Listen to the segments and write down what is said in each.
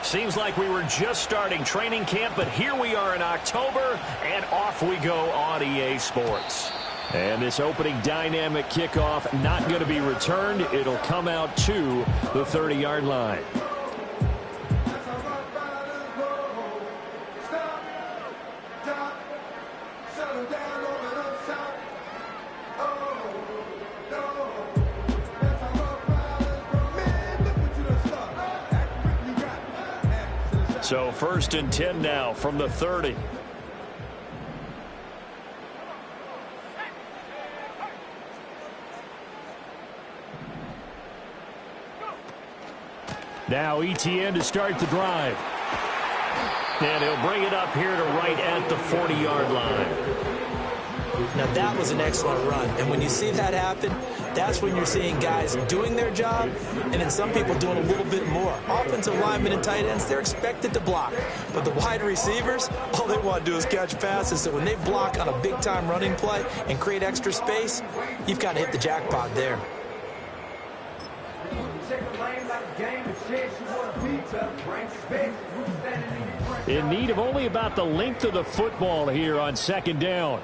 Seems like we were just starting training camp, but here we are in October, and off we go on EA Sports. And this opening dynamic kickoff not going to be returned. It'll come out to the 30-yard line. So 1st and 10 now from the 30. Now ETN to start the drive. And he'll bring it up here to right at the 40-yard line. Now that was an excellent run. And when you see that happen, that's when you're seeing guys doing their job and then some people doing a little bit more. Offensive linemen and tight ends, they're expected to block. But the wide receivers, all they want to do is catch passes. So when they block on a big-time running play and create extra space, you've got to hit the jackpot there. In need of only about the length of the football here on 2nd down.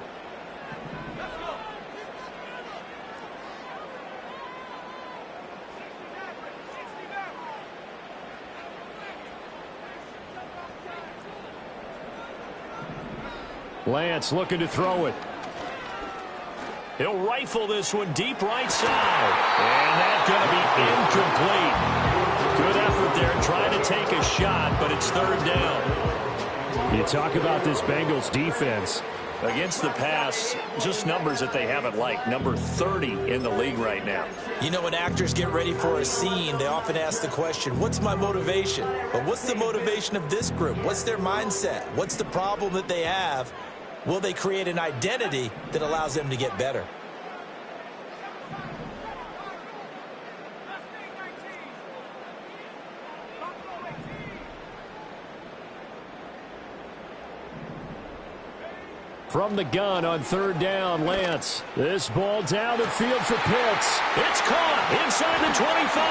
Lance looking to throw it. He'll rifle this one deep right side. And that's going to be incomplete. Good effort there trying to take a shot, but it's 3rd down. You talk about this Bengals defense. Against the pass, just numbers that they haven't liked. Number 30 in the league right now. You know, when actors get ready for a scene, they often ask the question, what's my motivation? But what's the motivation of this group? What's their mindset? What's the problem that they have? Will they create an identity that allows them to get better? From the gun on 3rd down, Lance. This ball down the field for Pitts. It's caught inside the 25.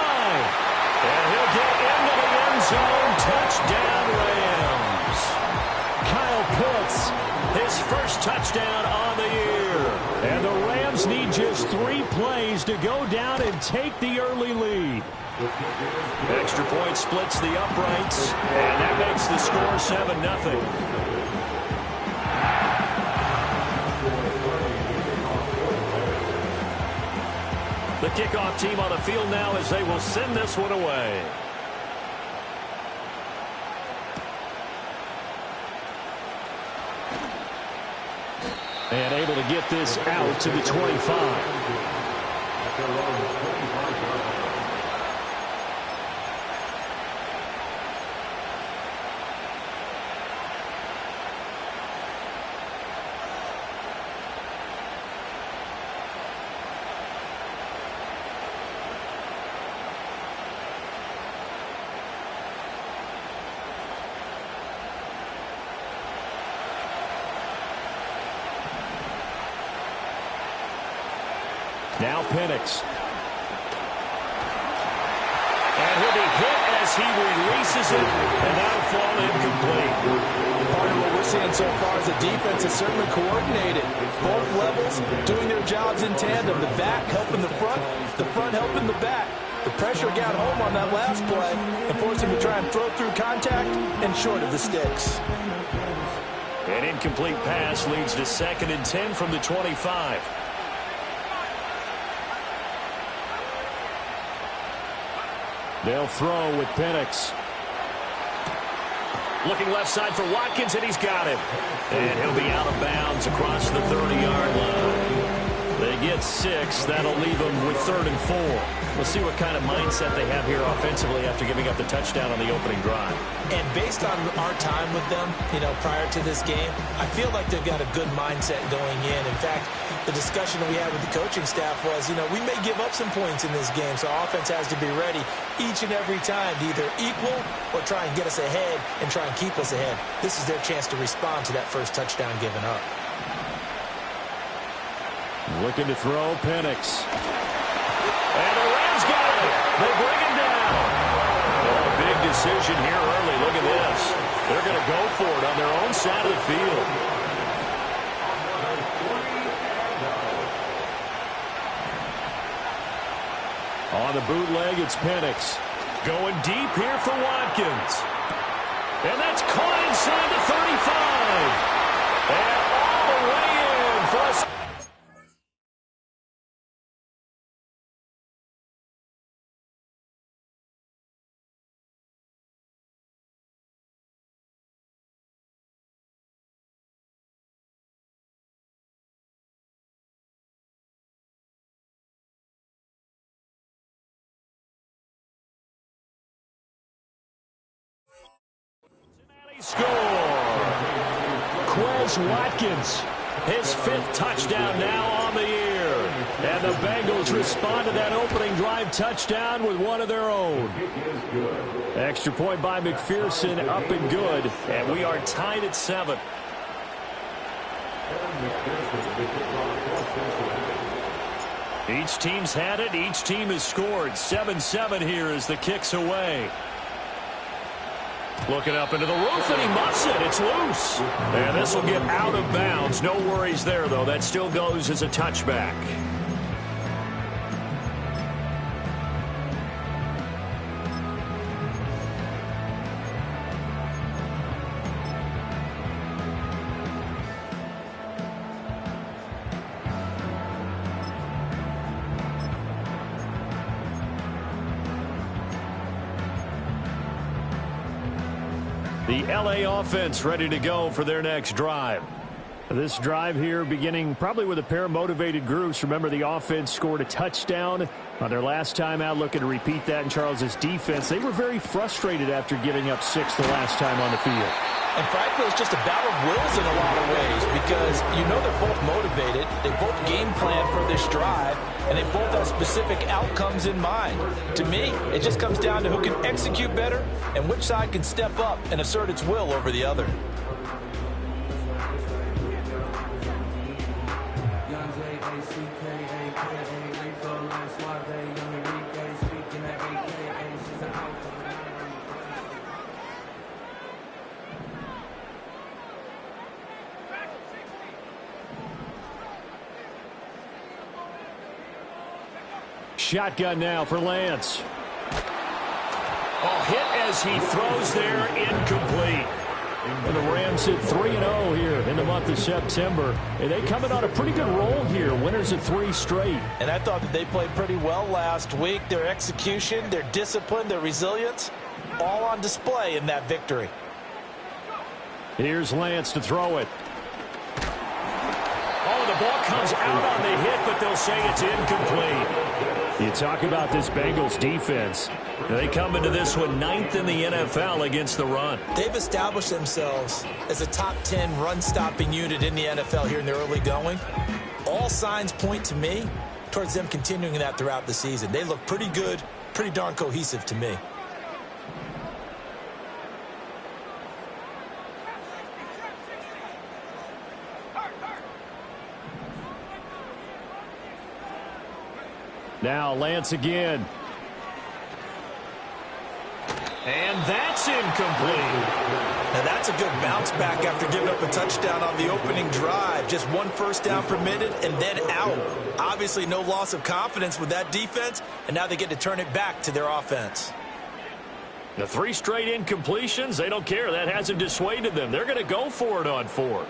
And he'll get into the end zone. Touchdown, Rams. Kyle Pitts, his first touchdown on the year. And the Rams need just 3 plays to go down and take the early lead. Extra point splits the uprights. And that makes the score 7-0. The kickoff team on the field now as they will send this one away. And able to get this out to the 25. Now Penix. And he'll be hit as he releases it, and that'll fall incomplete. Part of what we're seeing so far is the defense is certainly coordinated. Both levels doing their jobs in tandem. The back helping the front helping the back. The pressure got home on that last play and forced him to try and throw through contact and short of the sticks. An incomplete pass leads to 2nd and 10 from the 25. They'll throw with Penix. Looking left side for Watkins, and he's got him. And he'll be out of bounds across the 30-yard line. They get 6. That'll leave them with 3rd and 4. We'll see what kind of mindset they have here offensively after giving up the touchdown on the opening drive. And based on our time with them, prior to this game, I feel like they've got a good mindset going in. In fact, the discussion that we had with the coaching staff was, we may give up some points in this game, so our offense has to be ready each and every time to either equal or try and get us ahead and try and keep us ahead. This is their chance to respond to that first touchdown given up. Looking to throw, Penix. And the Rams got it. They bring him down. A big decision here early. look at this. They're going to go for it on their own side of the field. On the bootleg, it's Penix. Going deep here for Watkins. And that's caught inside the 35. And all the way in for a... Score. Quez Watkins, his 5th touchdown now on the year. And the Bengals respond to that opening drive touchdown with one of their own. Extra point by McPherson, up and good. And we are tied at 7. Each team's had it. Each team has scored. 7-7 here as the kick's away. Looking up into the roof, and he muffs it. It's loose. And this will get out of bounds. No worries there, though. That still goes as a touchback. The LA offense ready to go for their next drive. This drive here beginning probably with a pair of motivated groups. Remember, the offense scored a touchdown on their last time out, looking to repeat that in Charles's defense. They were very frustrated after giving up 6 the last time on the field. And frankly, it's just a battle of wills in a lot of ways because you know they're both motivated. They both game plan for this drive, and they both have specific outcomes in mind. To me, it just comes down to who can execute better and which side can step up and assert its will over the other. Shotgun now for Lance. Oh, hit as he throws there, incomplete. And the Rams hit 3-0 here in the month of September. And they coming on a pretty good roll here. Winners of 3 straight. And I thought that they played pretty well last week. Their execution, their discipline, their resilience, all on display in that victory. Here's Lance to throw it. Oh, the ball comes out on the hit, but they'll say it's incomplete. You talk about this Bengals defense. They come into this one 9th in the NFL against the run. They've established themselves as a top 10 run-stopping unit in the NFL here in the early going. All signs point to me towards them continuing that throughout the season. They look pretty good, pretty darn cohesive to me. Now Lance again. And that's incomplete. Now that's a good bounce back after giving up a touchdown on the opening drive. Just 1 first down permitted and then out. Obviously no loss of confidence with that defense, and now they get to turn it back to their offense. The 3 straight incompletions, they don't care. That hasn't dissuaded them. They're going to go for it on 4th.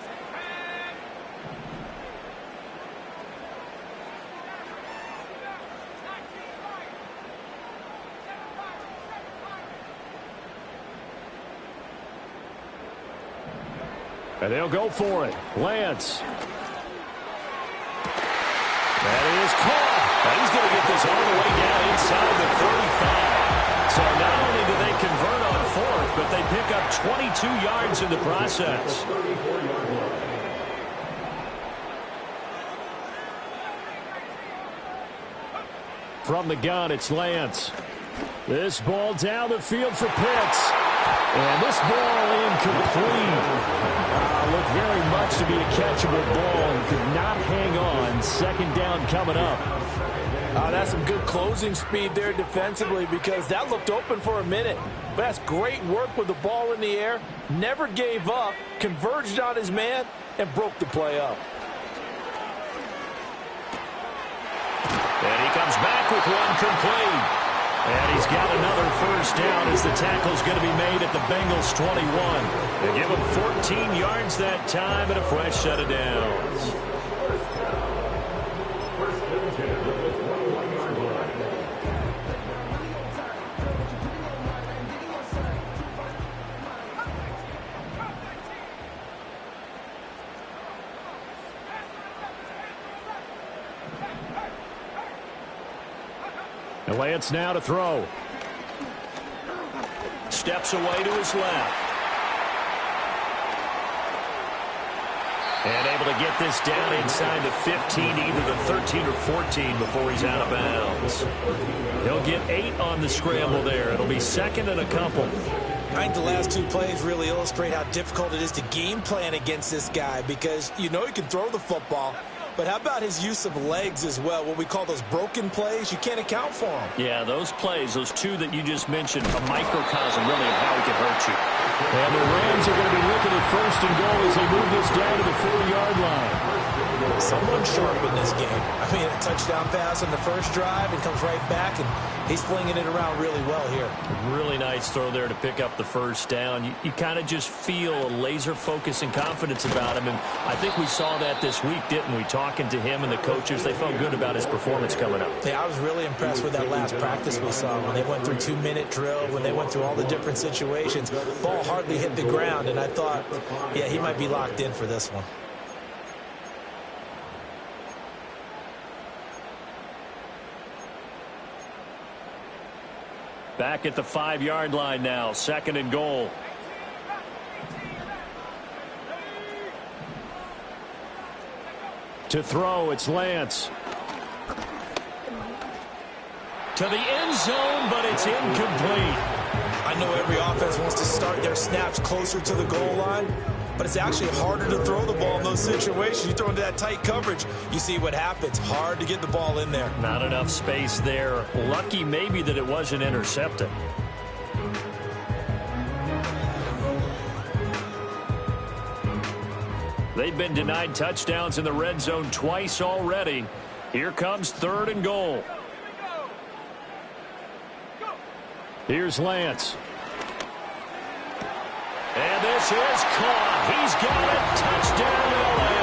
And they'll go for it. Lance. That is caught. And he's going to get this all the way down inside the 35. So not only do they convert on 4th, but they pick up 22 yards in the process. From the gun, it's Lance. This ball down the field for Pitts. And this ball incomplete. Looked very much to be a catchable ball and could not hang on. 2nd down coming up. That's some good closing speed there defensively because that looked open for a minute. best. Great work with the ball in the air, never gave up, converged on his man, and broke the play up. And he comes back with one complete. And he's got another first down as the tackle's going to be made at the Bengals 21. They give him 14 yards that time and a fresh set of downs. Lance now to throw. Steps away to his left. And able to get this down inside the 15, either the 13 or 14 before he's out of bounds. He'll get 8 on the scramble there. It'll be second and a couple. I think the last 2 plays really illustrate how difficult it is to game plan against this guy, because you know he can throw the football, but how about his use of legs as well? What we call those broken plays, you can't account for them. Yeah, those plays, those 2 that you just mentioned, a microcosm really of how he can hurt you. And the Rams are going to be looking at first and goal as they move this down to the 4-yard line. Someone sharp in this game. I mean, a touchdown pass on the first drive and comes right back, and he's flinging it around really well here. Really nice throw there to pick up the first down. You kind of just feel a laser focus and confidence about him, and I think we saw that this week, didn't we? Talking to him and the coaches, they felt good about his performance coming up. Yeah, I was really impressed with that last practice we saw when they went through 2-minute drill, when they went through all the different situations. Ball hardly hit the ground, and I thought, yeah, he might be locked in for this one. Back at the 5-yard line now, second and goal. To throw, it's Lance. To the end zone, but it's incomplete. I know every offense wants to start their snaps closer to the goal line, but it's actually harder to throw the ball in those situations. You throw into that tight coverage, you see what happens. Hard to get the ball in there. Not enough space there. Lucky maybe that it wasn't intercepted. They've been denied touchdowns in the red zone twice already. Here comes third and goal. Here's Lance. And this is caught. He's got it. Touchdown, LA.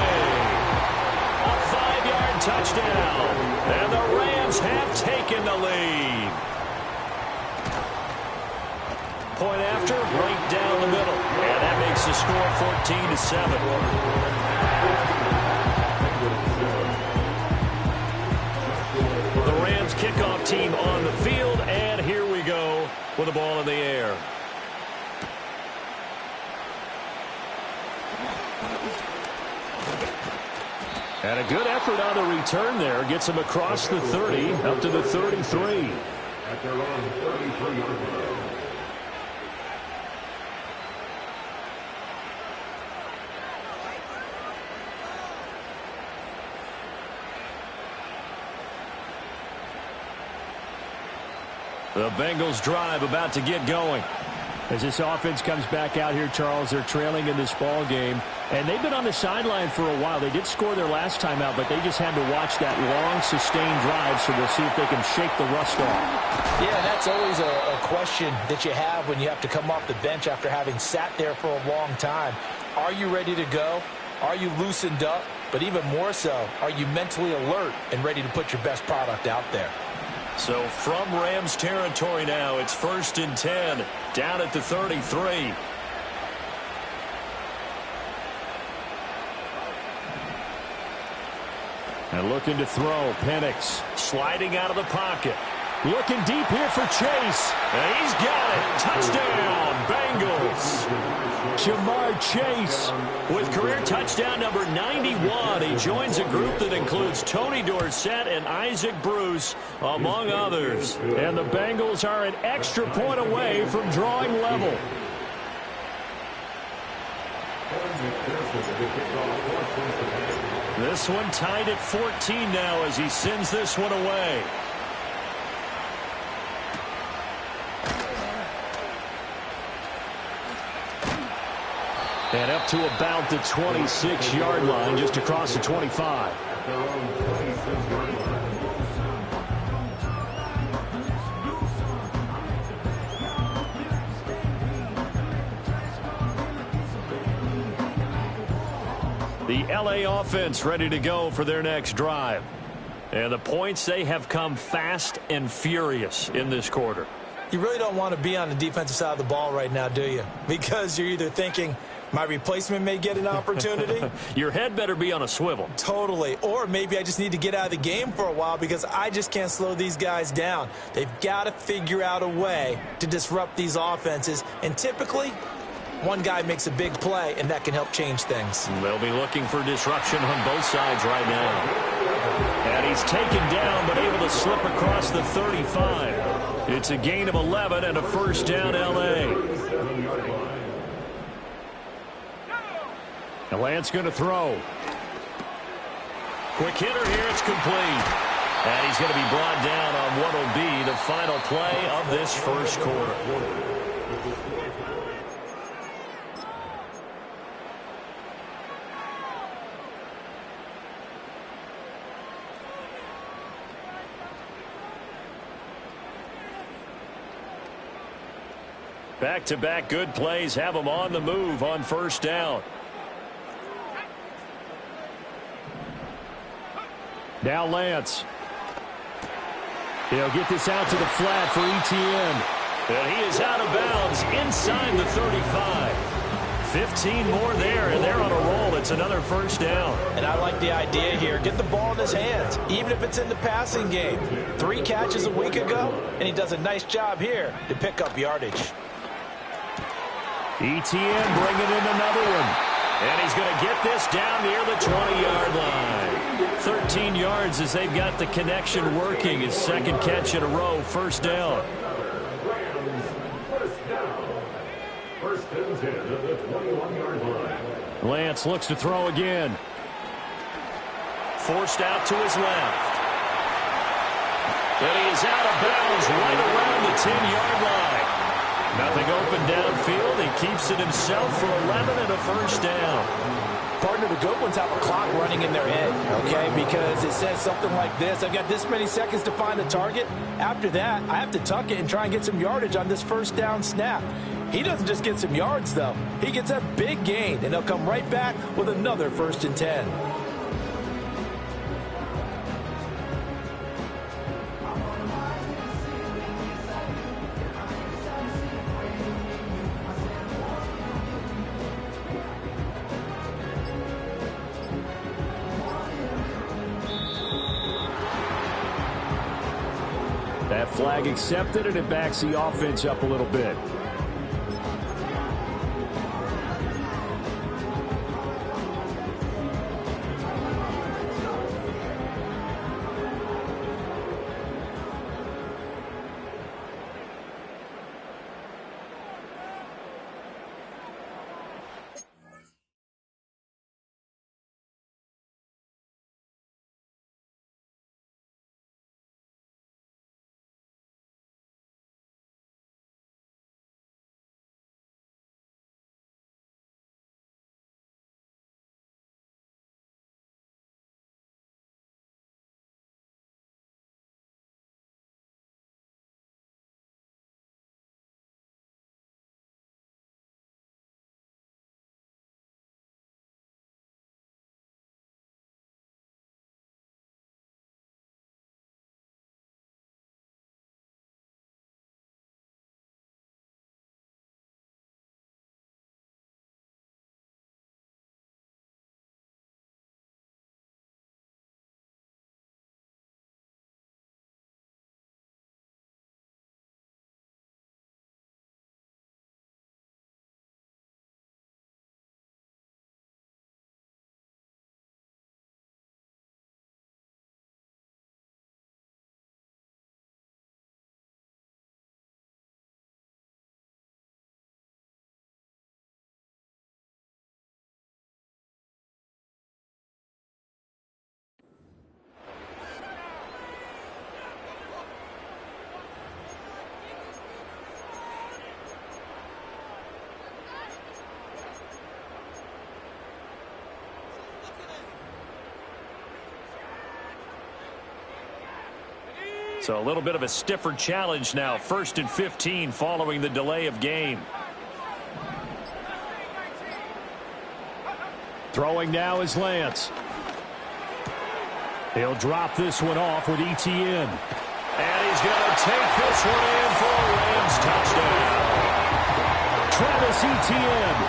A 5-yard touchdown. And the Rams have taken the lead. Point after, right down the middle. And that makes the score 14-7. The Rams kickoff team on the field, and here we go with the ball in the air. And a good effort on the return there. Gets him across the 30, up to the 33. At their own 33. The Bengals drive about to get going. As this offense comes back out here, Charles, they're trailing in this ball game. And they've been on the sideline for a while. They did score their last time out, but they just had to watch that long, sustained drive, so we'll see if they can shake the rust off. Yeah, that's always a question that you have when you have to come off the bench after having sat there for a long time. Are you ready to go? Are you loosened up? But even more so, are you mentally alert and ready to put your best product out there? So from Rams territory now, it's 1st and 10, down at the 33. And looking to throw, Penix sliding out of the pocket. Looking deep here for Chase. And he's got it. Touchdown, Bengals. Jamar Chase with career touchdown number 91. He joins a group that includes Tony Dorsett and Isaac Bruce, among others. And the Bengals are an extra point away from drawing level. This one tied at 14 now as he sends this one away. And up to about the 26-yard line, just across the 25. The LA offense ready to go for their next drive. And the points, they have come fast and furious in this quarter. You really don't want to be on the defensive side of the ball right now, do you? Because you're either thinking, my replacement may get an opportunity. Your head better be on a swivel. Totally. Or maybe I just need to get out of the game for a while because I just can't slow these guys down. They've got to figure out a way to disrupt these offenses. And typically, one guy makes a big play, and that can help change things. They'll be looking for disruption on both sides right now. And he's taken down, but able to slip across the 35. It's a gain of 11 and a first down, L.A. Now Lance going to throw. Quick hitter here. It's complete. And he's going to be brought down on what will be the final play of this first quarter. Back-to-back good plays have them on the move on first down. Now Lance. He'll get this out to the flat for Etienne. And he is out of bounds inside the 35. 15 more there, and they're on a roll. It's another first down. And I like the idea here. Get the ball in his hands, even if it's in the passing game. 3 catches a week ago, and he does a nice job here to pick up yardage. Etienne bringing in another one. And he's going to get this down near the 20-yard line. 13 yards as they've got the connection working. His second catch in a row, first down. First and 10 at the 21-yard line. Lance looks to throw again. Forced out to his left. And he is out of bounds right around the 10-yard line. Nothing open downfield. He keeps it himself for 11 and a first down. Partner, the good ones have a clock running in their head, okay? Because it says something like this. I've got this many seconds to find the target. After that, I have to tuck it and try and get some yardage on this first down snap. He doesn't just get some yards, though. He gets a big gain, and he'll come right back with another first and 10. That flag accepted, and it backs the offense up a little bit. So a little bit of a stiffer challenge now. 1st and 15 following the delay of game. Throwing now is Lance. He'll drop this one off with Etienne. And he's going to take this one in for a Rams touchdown. Travis Etienne,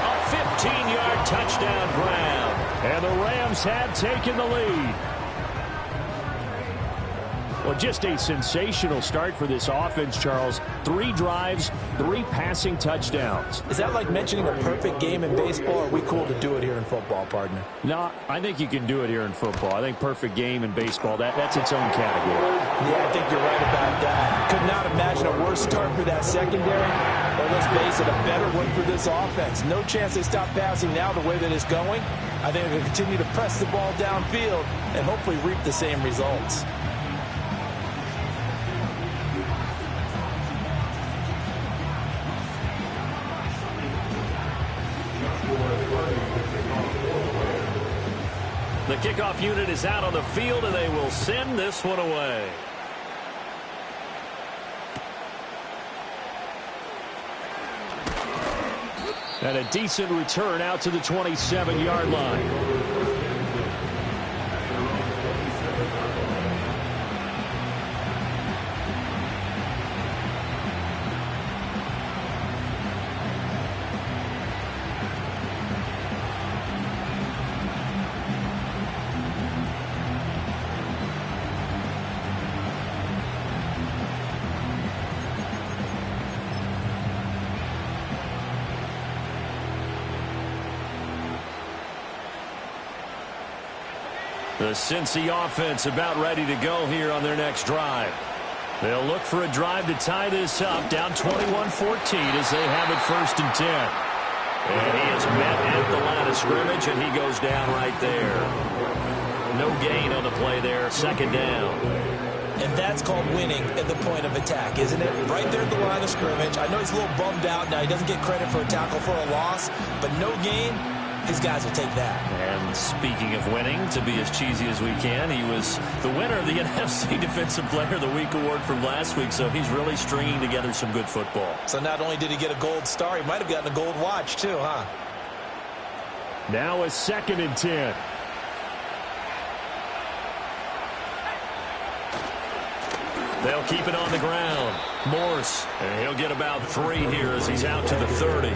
a 15-yard touchdown grab. And the Rams have taken the lead. Well, just a sensational start for this offense, Charles. 3 drives, 3 passing touchdowns. Is that like mentioning a perfect game in baseball, or are we cool to do it here in football, partner? No, I think you can do it here in football. I think perfect game in baseball, that's its own category. Yeah, I think you're right about that. Could not imagine a worse start for that secondary, or let's face it, a better one for this offense. No chance they stop passing now the way that it's going. I think they're going to continue to press the ball downfield and hopefully reap the same results. The kickoff unit is out on the field, and they will send this one away. And a decent return out to the 27-yard line. The Cincy offense about ready to go here on their next drive. They'll look for a drive to tie this up, down 21-14 as they have it 1st and 10. And he is met at the line of scrimmage, and he goes down right there. No gain on the play there, 2nd down. And that's called winning at the point of attack, isn't it? Right there at the line of scrimmage. I know he's a little bummed out now. He doesn't get credit for a tackle for a loss, but no gain. His guys will take that. And speaking of winning, to be as cheesy as we can, he was the winner of the NFC Defensive Player of the Week award from last week, so he's really stringing together some good football. So not only did he get a gold star, he might have gotten a gold watch too, huh? Now a 2nd and 10. They'll keep it on the ground. Morse, and he'll get about 3 here as he's out to the 30.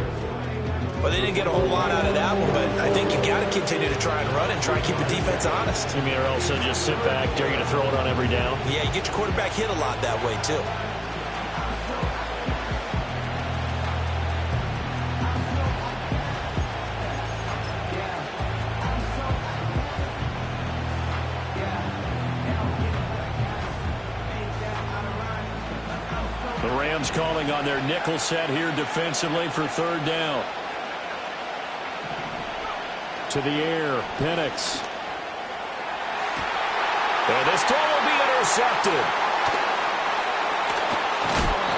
Well, they didn't get a whole lot out of that one, but I think you got to continue to try and run and try and keep the defense honest. You mean, or also just sit back, dare you to throw it on every down? Yeah, you get your quarterback hit a lot that way, too. The Rams calling on their nickel set here defensively for 3rd down. To the air, Penix. And this throw will be intercepted.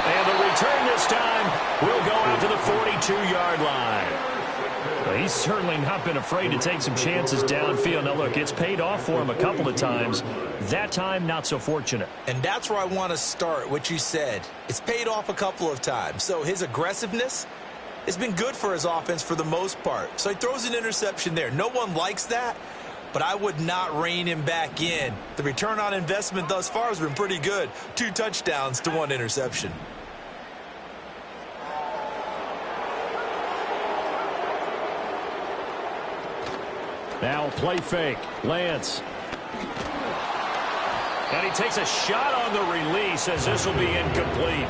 And the return this time will go out to the 42-yard line. Well, he's certainly not been afraid to take some chances downfield. Now, look, it's paid off for him a couple of times. That time, not so fortunate. And that's where I want to start, what you said. It's paid off a couple of times. So his aggressiveness, it's been good for his offense for the most part. So he throws an interception there. No one likes that, but I would not rein him back in. The return on investment thus far has been pretty good. 2 touchdowns to 1 interception. Now play fake. Lance. And he takes a shot on the release as this will be incomplete.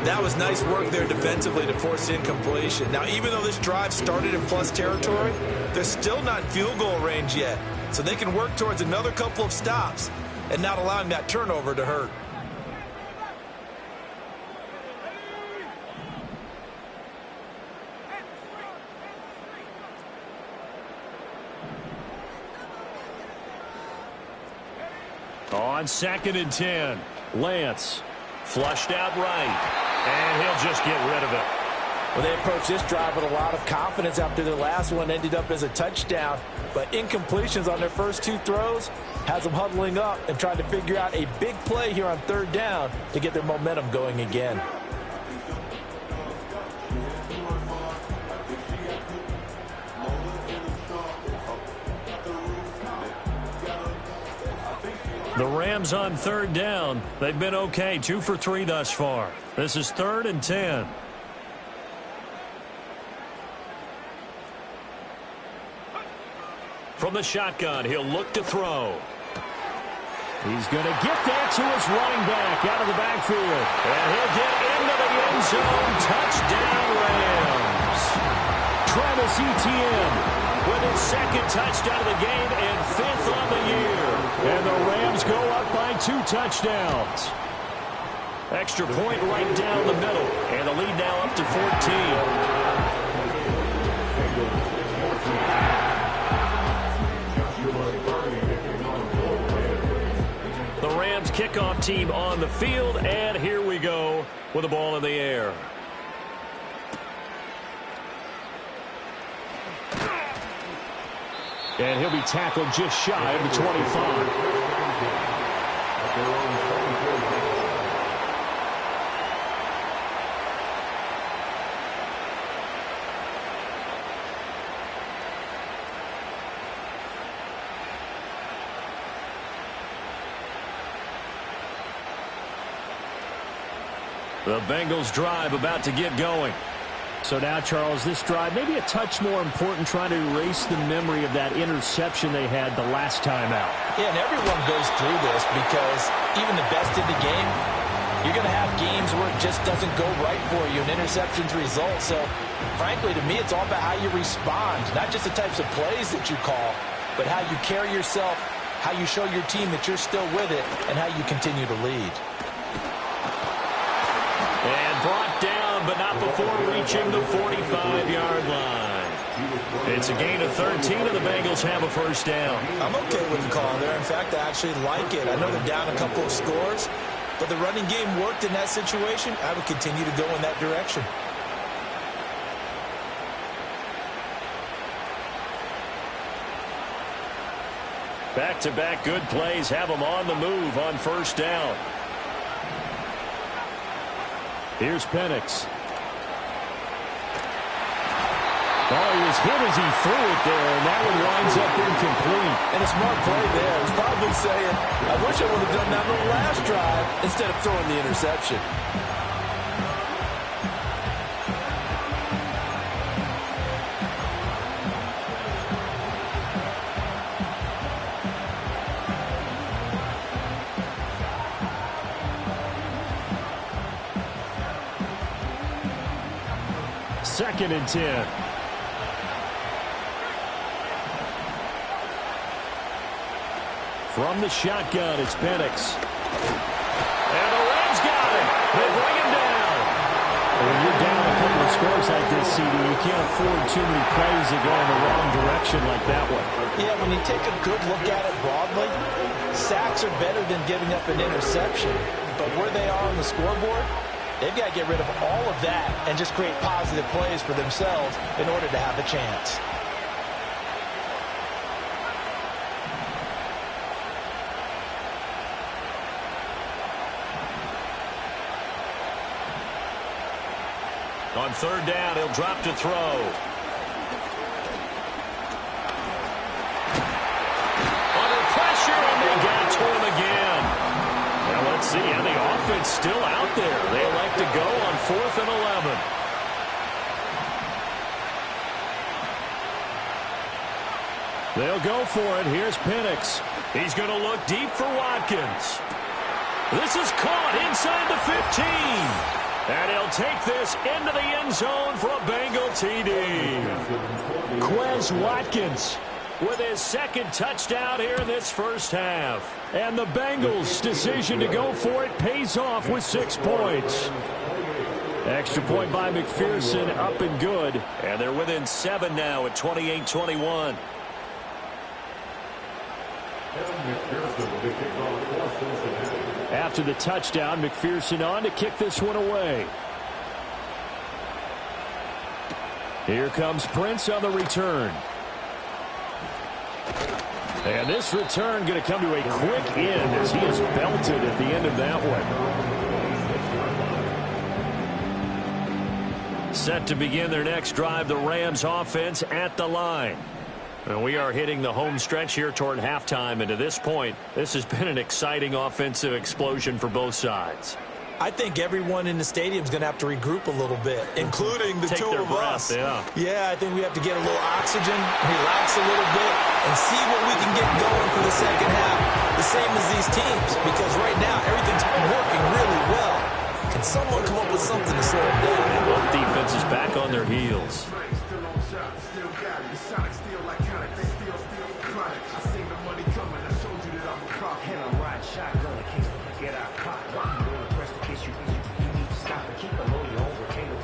That was nice work there defensively to force incompletion. Now, even though this drive started in plus territory, they're still not in field goal range yet. So they can work towards another couple of stops and not allowing that turnover to hurt. On 2nd and 10, Lance flushed out right, and he'll just get rid of it. Well, they approached this drive with a lot of confidence after their last one ended up as a touchdown. But incompletions on their first 2 throws has them huddling up and trying to figure out a big play here on 3rd down to get their momentum going again. The Rams on 3rd down. They've been okay, 2 for 3 thus far. This is 3rd and 10. From the shotgun, he'll look to throw. He's going to get that to his running back out of the backfield. And he'll get into the end zone. Touchdown, Rams. Travis Etienne with his 2nd touchdown of the game and 5th on the year. And the Rams go up by 2 touchdowns. Extra point right down the middle. And the lead now up to 14. The Rams kickoff team on the field, and here we go with the ball in the air. And he'll be tackled just shy of the 25. The Bengals drive about to get going. So now, Charles, this drive maybe a touch more important, trying to erase the memory of that interception they had the last time out. Yeah, and everyone goes through this because even the best in the game, you're going to have games where it just doesn't go right for you, and interceptions result. So, frankly, to me, it's all about how you respond, not just the types of plays that you call, but how you carry yourself, how you show your team that you're still with it, and how you continue to lead. And brought down, but not before reaching the 45-yard line. It's a gain of 13, and the Bengals have a 1st down. I'm okay with the call there. In fact, I actually like it. I know they're down a couple of scores, but the running game worked in that situation. I would continue to go in that direction. Back-to-back good plays have them on the move on 1st down. Here's Penix. Oh, he was hit as he threw it there, and that one winds up incomplete. And a smart play there. He's probably saying, I wish I would have done that on the last drive instead of throwing the interception. Second and 10. From the shotgun, it's Penix. And the Rams got him. They bring him down. When you're down a couple of scores like this, CD, you can't afford too many plays that go in the wrong direction like that one. Yeah, when you take a good look at it broadly, sacks are better than giving up an interception. But where they are on the scoreboard, they've got to get rid of all of that and just create positive plays for themselves in order to have a chance. On 3rd down, he'll drop to throw. Under pressure, and they got to him again. Now let's see, and the offense still out there. They elect to go on 4th and 11. They'll go for it. Here's Penix. He's going to look deep for Watkins. This is caught inside the 15. And he'll take this into the end zone for a Bengal TD. Quez Watkins with his 2nd touchdown here in this 1st half. And the Bengals' decision to go for it pays off with 6 points. Extra point by McPherson, up and good. And they're within 7 now at 28-21. After the touchdown, McPherson on to kick this one away. Here comes Prince on the return. And this return going to come to a quick end as he is belted at the end of that one. Set to begin their next drive, the Rams offense at the line. And we are hitting the home stretch here toward halftime, and to this point, this has been an exciting offensive explosion for both sides. I think everyone in the stadium is going to have to regroup a little bit, including the two of us. Yeah, I think we have to get a little oxygen, relax a little bit, and see what we can get going for the second half. The same as these teams, because right now everything's working really well. Can someone come up with something to slow them down? And both defenses back on their heels.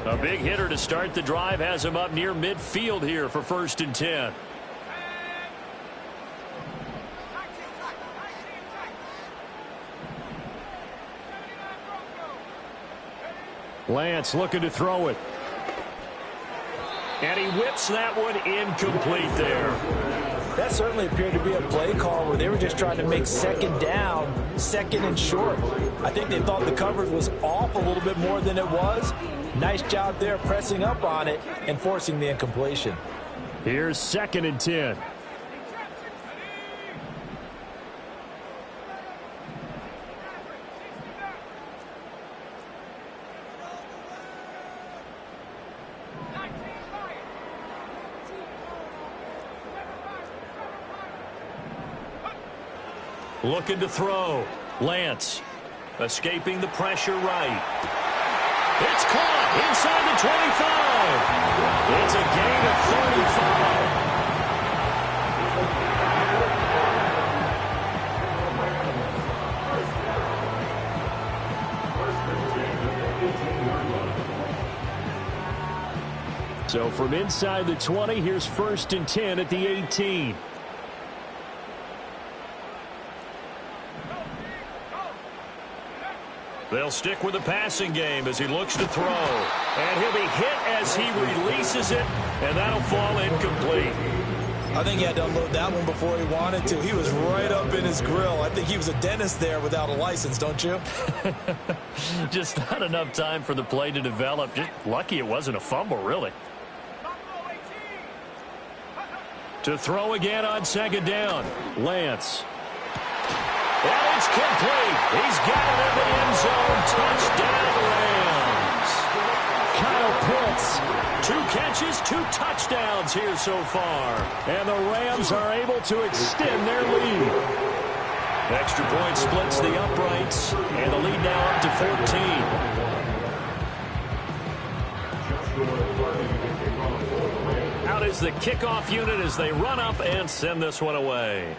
A big hitter to start the drive has him up near midfield here for 1st and 10. Lance looking to throw it. And he whips that one incomplete there. That certainly appeared to be a play call where they were just trying to make second down, second and short. I think they thought the coverage was off a little bit more than it was. Nice job there pressing up on it and forcing the incompletion. Here's 2nd and 10. Looking to throw. Lance escaping the pressure right. It's caught inside the 25. It's a gain of 35. So from inside the 20, here's 1st and 10 at the 18. They'll stick with the passing game as he looks to throw. And he'll be hit as he releases it, and that'll fall incomplete. I think he had to unload that one before he wanted to. He was right up in his grill. I think he was a dentist there without a license, don't you? Just not enough time for the play to develop. Just lucky it wasn't a fumble, really. To throw again on 2nd down. Lance. And it's complete. He's got it in the end zone. Touchdown, Rams. Kyle Pitts. 2 catches, 2 touchdowns here so far. And the Rams are able to extend their lead. Extra point splits the uprights. And the lead now up to 14. Out is the kickoff unit as they run up and send this one away.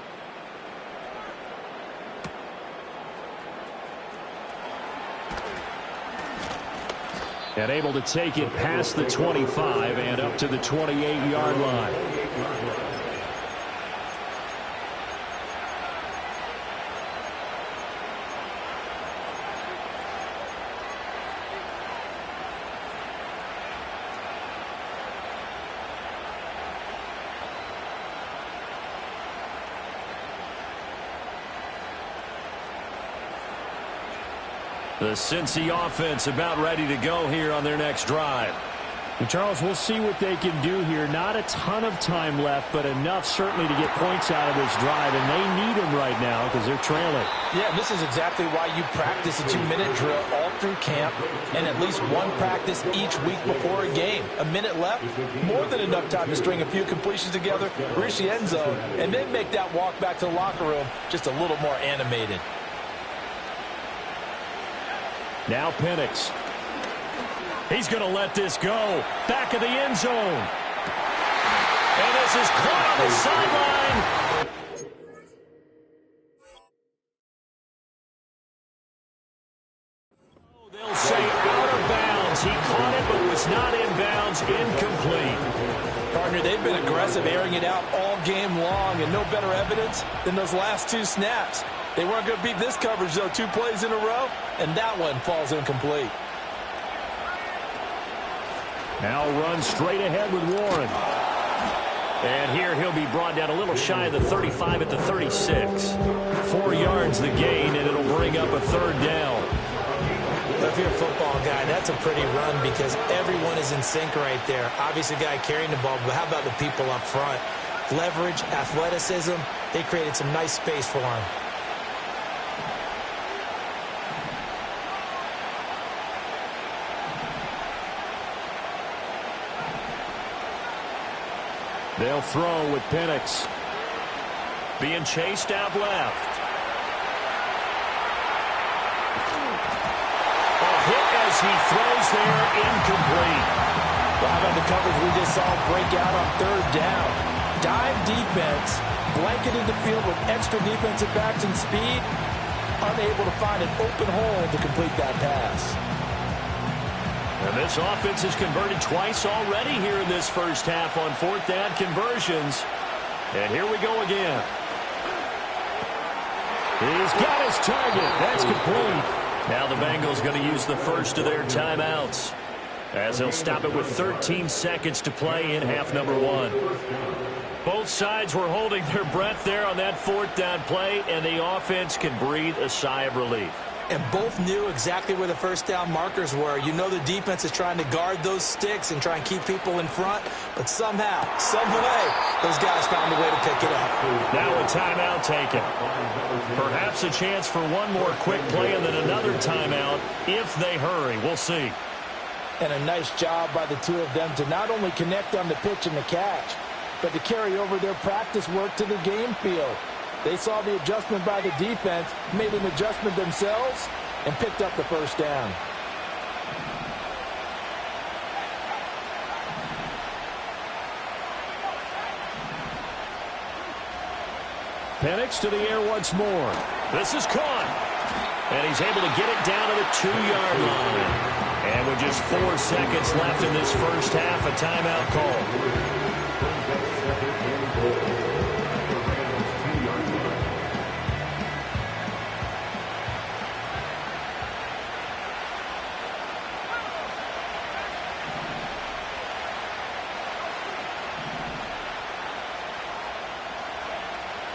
And able to take it past the 25 and up to the 28-yard line. The Cincy offense about ready to go here on their next drive. And Charles, we'll see what they can do here. Not a ton of time left, but enough certainly to get points out of this drive, and they need them right now because they're trailing. Yeah, this is exactly why you practice a 2-minute drill all through camp and at least one practice each week before a game. A minute left, more than enough time to string a few completions together, reach the end zone, and then make that walk back to the locker room just a little more animated. Now Penix. He's going to let this go. Back of the end zone. And this is caught on the sideline. They'll say out of bounds. He caught it but was not in bounds. Incomplete. Partner, they've been aggressive, airing it out all game long, and no better evidence than those last 2 snaps. They weren't going to beat this coverage, though, 2 plays in a row, and that one falls incomplete. Now runs straight ahead with Warren. And here he'll be brought down a little shy of the 35 at the 36. 4 yards the gain, and it'll bring up a third down. If you're a football guy, that's a pretty run because everyone is in sync right there. Obviously, the guy carrying the ball, but how about the people up front? Leverage, athleticism, they created some nice space for him. They'll throw with Penix. Being chased out left. A hit as he throws there, incomplete. Well, how about the coverage we just saw break out on third down? Dime defense, blanketed the field with extra defensive backs and speed, unable to find an open hole to complete that pass. And this offense has converted twice already here in this first half on fourth down conversions. And here we go again. He's got his target. That's complete. Now the Bengals going to use the first of their timeouts, as they'll stop it with 13 seconds to play in half number 1. Both sides were holding their breath there on that fourth down play, and the offense can breathe a sigh of relief. And both knew exactly where the first down markers were. You know the defense is trying to guard those sticks and try and keep people in front, but somehow, some way, those guys found a way to pick it up. Now a timeout taken. Perhaps a chance for one more quick play and then another timeout if they hurry. We'll see. And a nice job by the two of them to not only connect on the pitch and the catch, but to carry over their practice work to the game field. They saw the adjustment by the defense, made an adjustment themselves, and picked up the first down. Penix to the air once more. This is caught. And he's able to get it down to the 2-yard line. And with just 4 seconds left in this first half, a timeout call.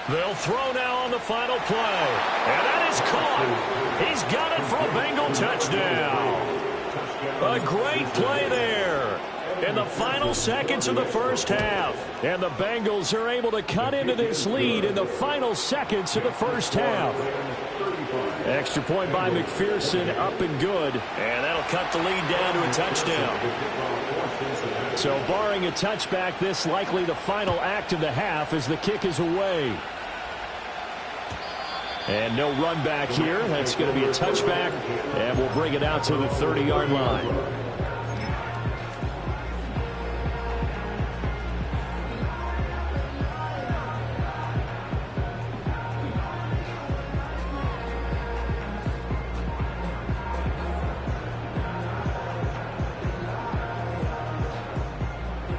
They'll throw now on the final play. And that is caught. He's got it for a Bengal touchdown. A great play there in the final seconds of the first half. And the Bengals are able to cut into this lead in the final seconds of the first half. Extra point by McPherson, up and good. And that'll cut the lead down to a touchdown. So barring a touchback, this likely the final act of the half as the kick is away. And no run back here. That's going to be a touchback. And we'll bring it out to the 30-yard line.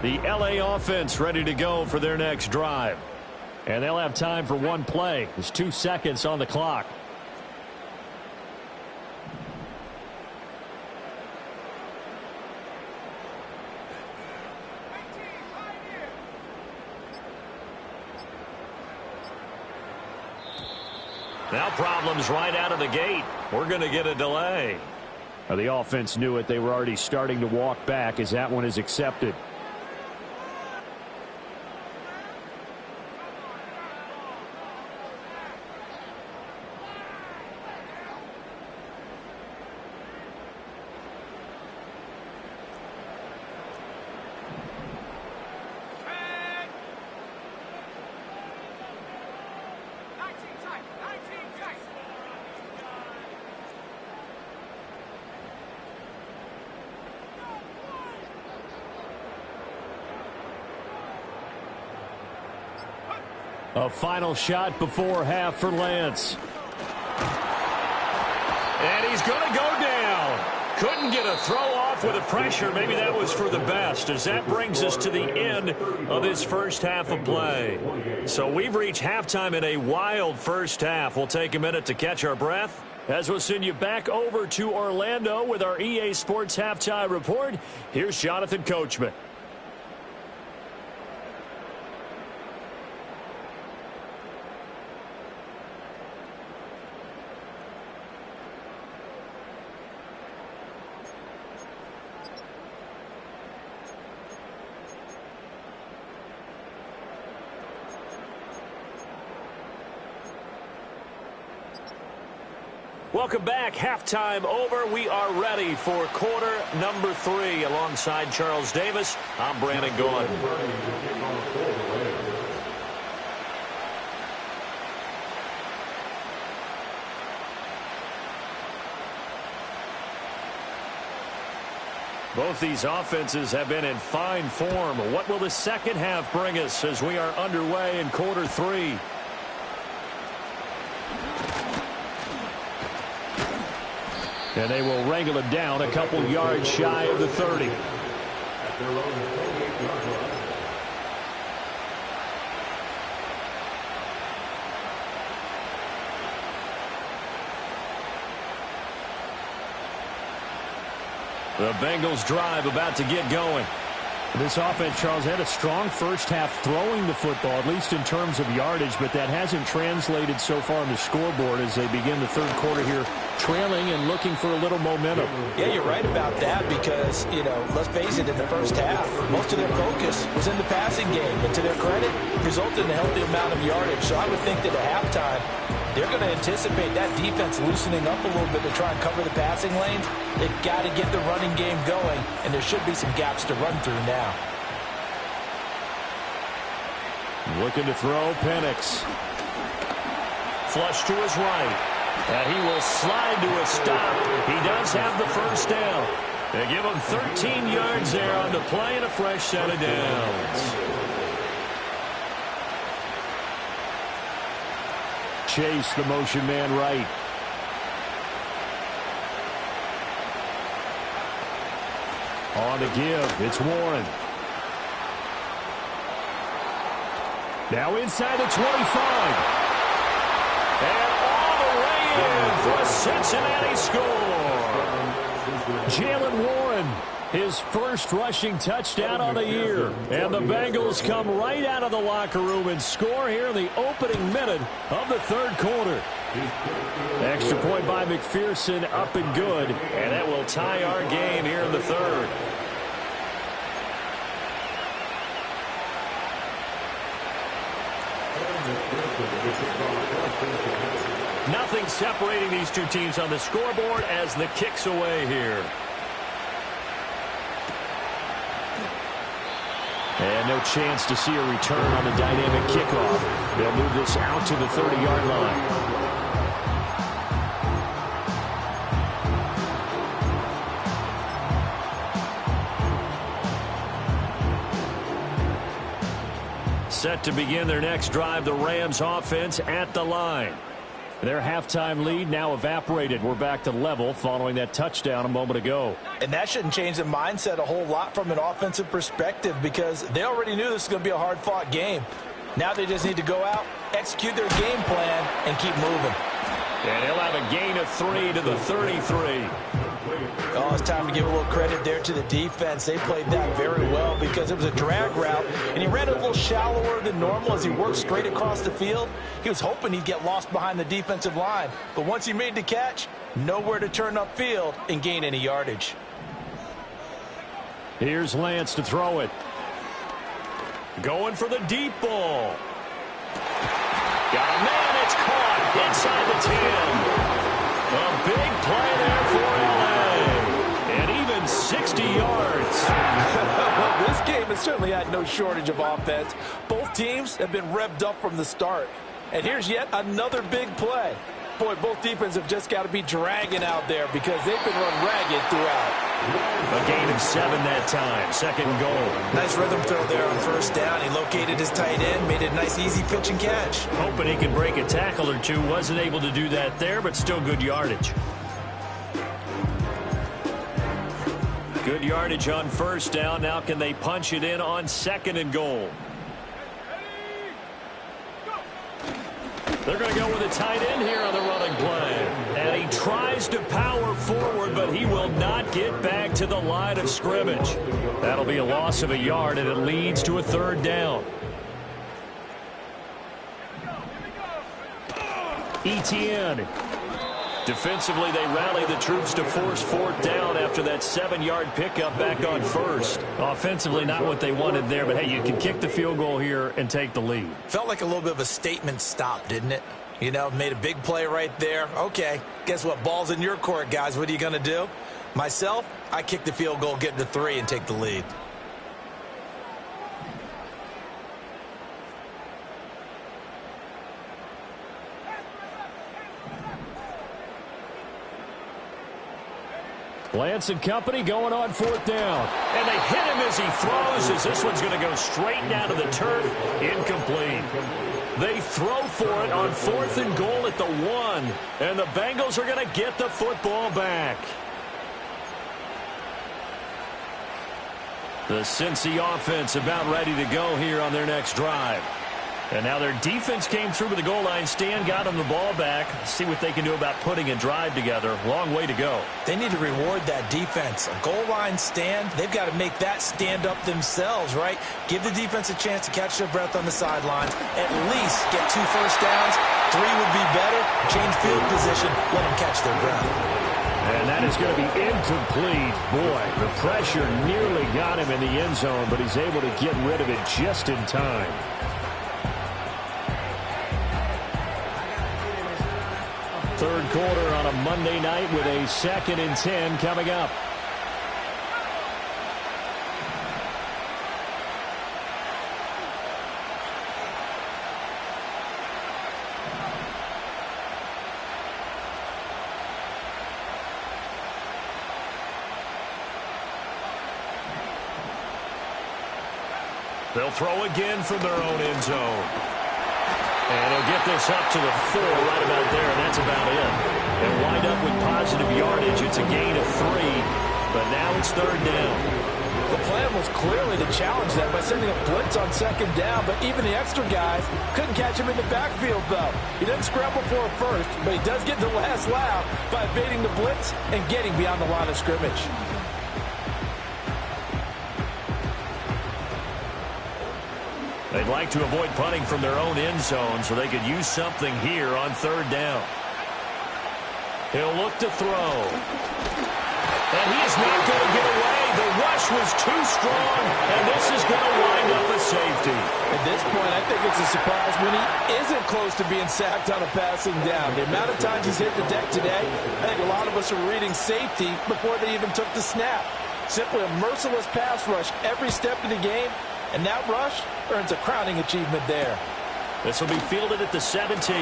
The LA offense ready to go for their next drive. And they'll have time for one play. There's 2 seconds on the clock. Now problems right out of the gate. We're going to get a delay. Now the offense knew it. They were already starting to walk back as that one is accepted. A final shot before half for Lance. And he's going to go down. Couldn't get a throw off with the pressure. Maybe that was for the best, as that brings us to the end of this first half of play. So we've reached halftime in a wild first half. We'll take a minute to catch our breath As we'll send you back over to Orlando with our EA Sports Halftime Report, here's Jonathan Coachman. Welcome back. Halftime over. We are ready for quarter number 3. Alongside Charles Davis, I'm Brandon Gaudin. Both these offenses have been in fine form. What will the second half bring us as we are underway in quarter 3? And they will wrangle it down a couple yards shy of the 30. The Bengals drive about to get going. This offense, Charles, had a strong first half throwing the football, at least in terms of yardage, but that hasn't translated so far on the scoreboard as they begin the third quarter here, trailing and looking for a little momentum. Yeah, you're right about that because, let's face it, in the first half, most of their focus was in the passing game, and to their credit, resulted in a healthy amount of yardage. So I would think that at halftime, they're going to anticipate that defense loosening up a little bit to try and cover the passing lanes. They've got to get the running game going, and there should be some gaps to run through now. Looking to throw, Penix. Flush to his right. And he will slide to a stop. He does have the first down. They give him 13 yards there on the play and a fresh set of downs. Chase, the motion man right. On the give, it's Warren. Now inside the 25. And all the way in for a Cincinnati score. Jaylen Warren, his first rushing touchdown on the year. And the Bengals come right out of the locker room and score here in the opening minute of the third quarter. Extra point by McPherson, up and good. And that will tie our game here in the third. Nothing separating these two teams on the scoreboard as the kick's away here. And no chance to see a return on the dynamic kickoff. They'll move this out to the 30-yard line. Set to begin their next drive, the Rams offense at the line. Their halftime lead now evaporated. We're back to level following that touchdown a moment ago. And that shouldn't change the mindset a whole lot from an offensive perspective because they already knew this was going to be a hard-fought game. Now they just need to go out, execute their game plan, and keep moving. And he'll have a gain of 3 to the 33. Oh, it's time to give a little credit there to the defense. They played that very well because it was a drag route, and he ran a little shallower than normal as he worked straight across the field. He was hoping he'd get lost behind the defensive line, but once he made the catch, nowhere to turn upfield and gain any yardage. Here's Lance to throw it. Going for the deep ball. Got a man, it's caught inside the 10. A big play there for LA. And even 60 yards. Well, this game has certainly had no shortage of offense. Both teams have been revved up from the start. And here's yet another big play. Boy, both defenses have just got to be dragging out there because they've been run ragged throughout. A gain of 7 that time. Second and goal. Nice rhythm throw there on first down. He located his tight end, made it a nice, easy pitch and catch. Hoping he could break a tackle or two. Wasn't able to do that there, but still good yardage. Good yardage on first down. Now can they punch it in on second and goal? They're going to go with a tight end here on the running play. And he tries to power forward, but he will not get back to the line of scrimmage. That'll be a loss of a yard, and it leads to a third down. Etienne. Defensively, they rally the troops to force fourth down after that 7-yard pickup back on first. Offensively, not what they wanted there, but hey, you can kick the field goal here and take the lead. Felt like a little bit of a statement stop, didn't it? You know, made a big play right there. Okay, guess what? Ball's in your court, guys. What are you going to do? Myself, I kick the field goal, get to 3, and take the lead. Lance and company going on fourth down. And they hit him as he throws, as this one's going to go straight down to the turf. Incomplete. They throw for it on 4th and goal at the 1. And the Bengals are going to get the football back. The Cincy offense about ready to go here on their next drive. And now their defense came through with the goal line stand, got them the ball back. See what they can do about putting a drive together. Long way to go. They need to reward that defense. A goal line stand, they've got to make that stand up themselves, right? Give the defense a chance to catch their breath on the sidelines. At least get 2 first downs. 3 would be better. Change field position. Let them catch their breath. And that is going to be incomplete. Boy, the pressure nearly got him in the end zone, but he's able to get rid of it just in time. Third quarter on a Monday night with a 2nd and 10 coming up. They'll throw again from their own end zone. And he'll get this up to the 4 right about there, and that's about it. They'll wind up with positive yardage. It's a gain of 3, but now it's 3rd down. The plan was clearly to challenge that by sending a blitz on 2nd down, but even the extra guys couldn't catch him in the backfield, though. He doesn't scramble for a first, but he does get the last laugh by evading the blitz and getting beyond the line of scrimmage. They'd like to avoid punting from their own end zone so they could use something here on 3rd down. He'll look to throw. And he is not going to get away. The rush was too strong, and this is going to wind up a safety. At this point, I think it's a surprise when he isn't close to being sacked on a passing down. The amount of times he's hit the deck today, I think a lot of us are reading safety before they even took the snap. Simply a merciless pass rush every step of the game. And that rush earns a crowning achievement there. This will be fielded at the 17.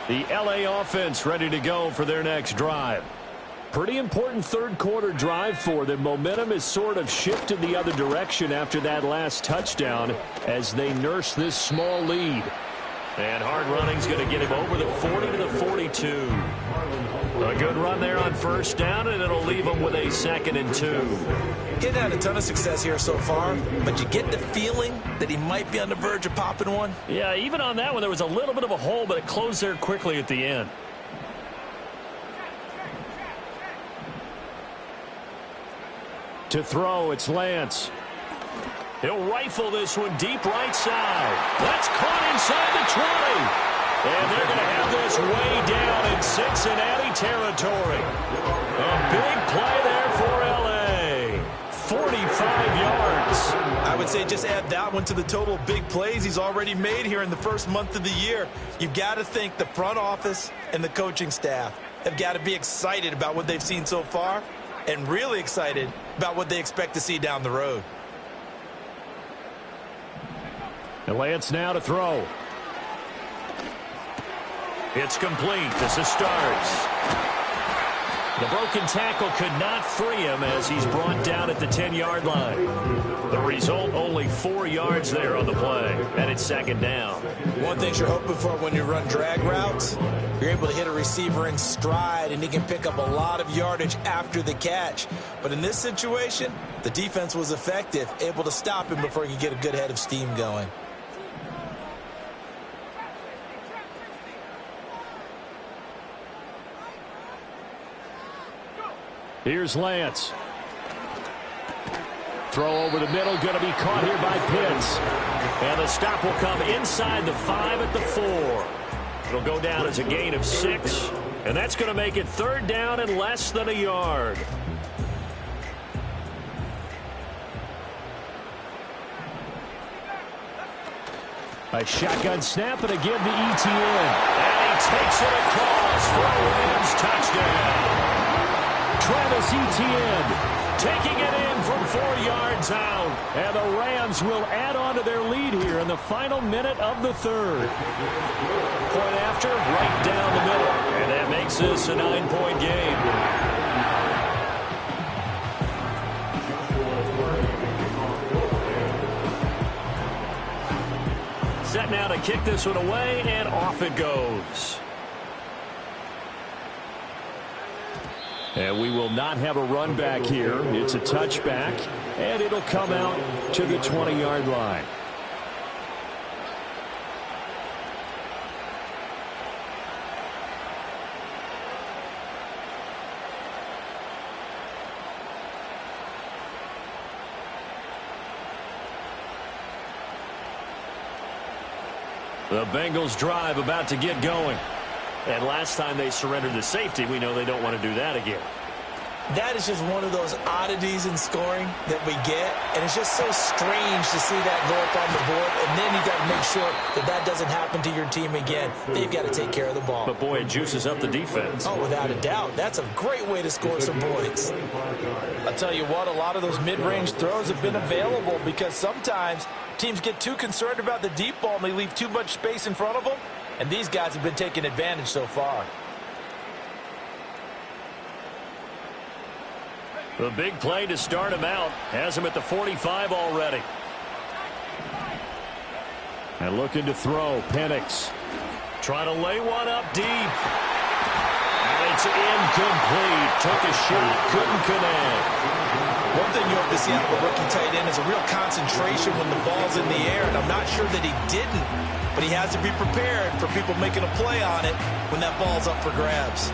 The LA offense ready to go for their next drive. Pretty important third quarter drive for them. Momentum has sort of shifted the other direction after that last touchdown as they nurse this small lead. And hard running's going to get him over the 40 to the 42. A good run there on 1st down, and it'll leave him with a 2nd and 2. He's had a ton of success here so far, but you get the feeling that he might be on the verge of popping one. Yeah, even on that one, there was a little bit of a hole, but it closed there quickly at the end. To throw, it's Lance. He'll rifle this one deep right side. That's caught inside the 20. And they're going to have this way down in Cincinnati territory. A big play there for L.A. 45 yards. I would say just add that one to the total of big plays he's already made here in the first month of the year. You've got to think the front office and the coaching staff have got to be excited about what they've seen so far and really excited about what they expect to see down the road. And Lance now to throw. It's complete. This is starts. The broken tackle could not free him as he's brought down at the 10-yard line. The result, only 4 yards there on the play, and it's second down. One thing you're hoping for when you run drag routes, you're able to hit a receiver in stride, and he can pick up a lot of yardage after the catch. But in this situation, the defense was effective, able to stop him before he could get a good head of steam going. Here's Lance. Throw over the middle, going to be caught here by Pitts. And the stop will come inside the 5 at the 4. It'll go down as a gain of 6. And that's going to make it third down and less than a yard. A shotgun snap and again to Etienne. And he takes it across for a Rams touchdown. Travis Etienne taking it in from 4 yards out. And the Rams will add on to their lead here in the final minute of the third. Point after, right down the middle. And that makes this a 9-point game. Set now to kick this one away, and off it goes. And we will not have a run back here. It's a touchback, and it'll come out to the 20-yard line. The Bengals drive about to get going. And last time they surrendered the safety, we know they don't want to do that again. That is just one of those oddities in scoring that we get. And it's just so strange to see that go up on the board. And then you got to make sure that that doesn't happen to your team again. Then you've got to take care of the ball. But, boy, it juices up the defense. Oh, without a doubt. That's a great way to score some points. I'll tell you what, a lot of those mid-range throws have been available because sometimes teams get too concerned about the deep ball and they leave too much space in front of them. And these guys have been taking advantage so far. The big play to start him out has him at the 45 already. And looking to throw, Penix. Trying to lay one up deep. And it's incomplete. Took a shot, couldn't connect. One thing you hope to see out of a rookie tight end is a real concentration when the ball's in the air. And I'm not sure that he didn't, but he has to be prepared for people making a play on it when that ball's up for grabs.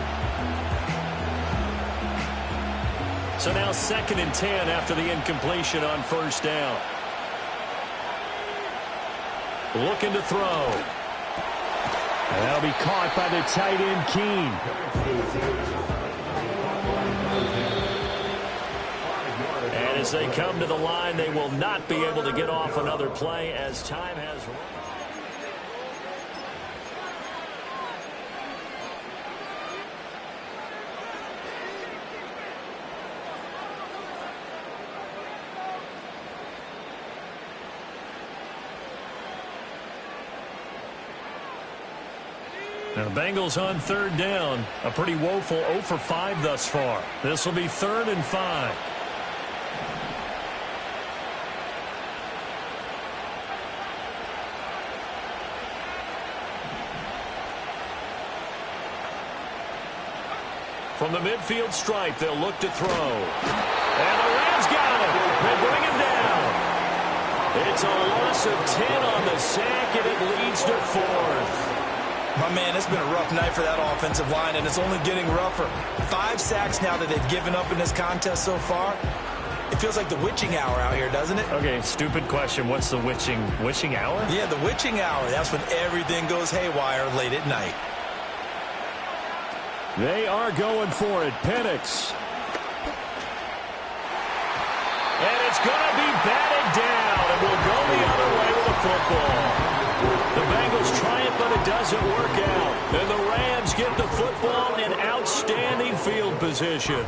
So now 2nd and 10 after the incompletion on first down. Looking to throw. And that'll be caught by the tight end, Keene. And as they come to the line, they will not be able to get off another play as time has run. Now the Bengals on third down. A pretty woeful 0 for 5 thus far. This will be 3rd and 5. From the midfield stripe, they'll look to throw. And the Rams got it. They bring him down. It's a loss of 10 on the sack, and it leads to 4th. My man, it's been a rough night for that offensive line, and it's only getting rougher. 5 sacks now that they've given up in this contest so far. It feels like the witching hour out here, doesn't it? Okay, stupid question. What's the witching hour? Yeah, the witching hour. That's when everything goes haywire late at night. They are going for it. Penix. And it's going to be batted down. It will go the other way with the football. The Bengals try it, but it doesn't work out. And the Rams get the football in outstanding field position.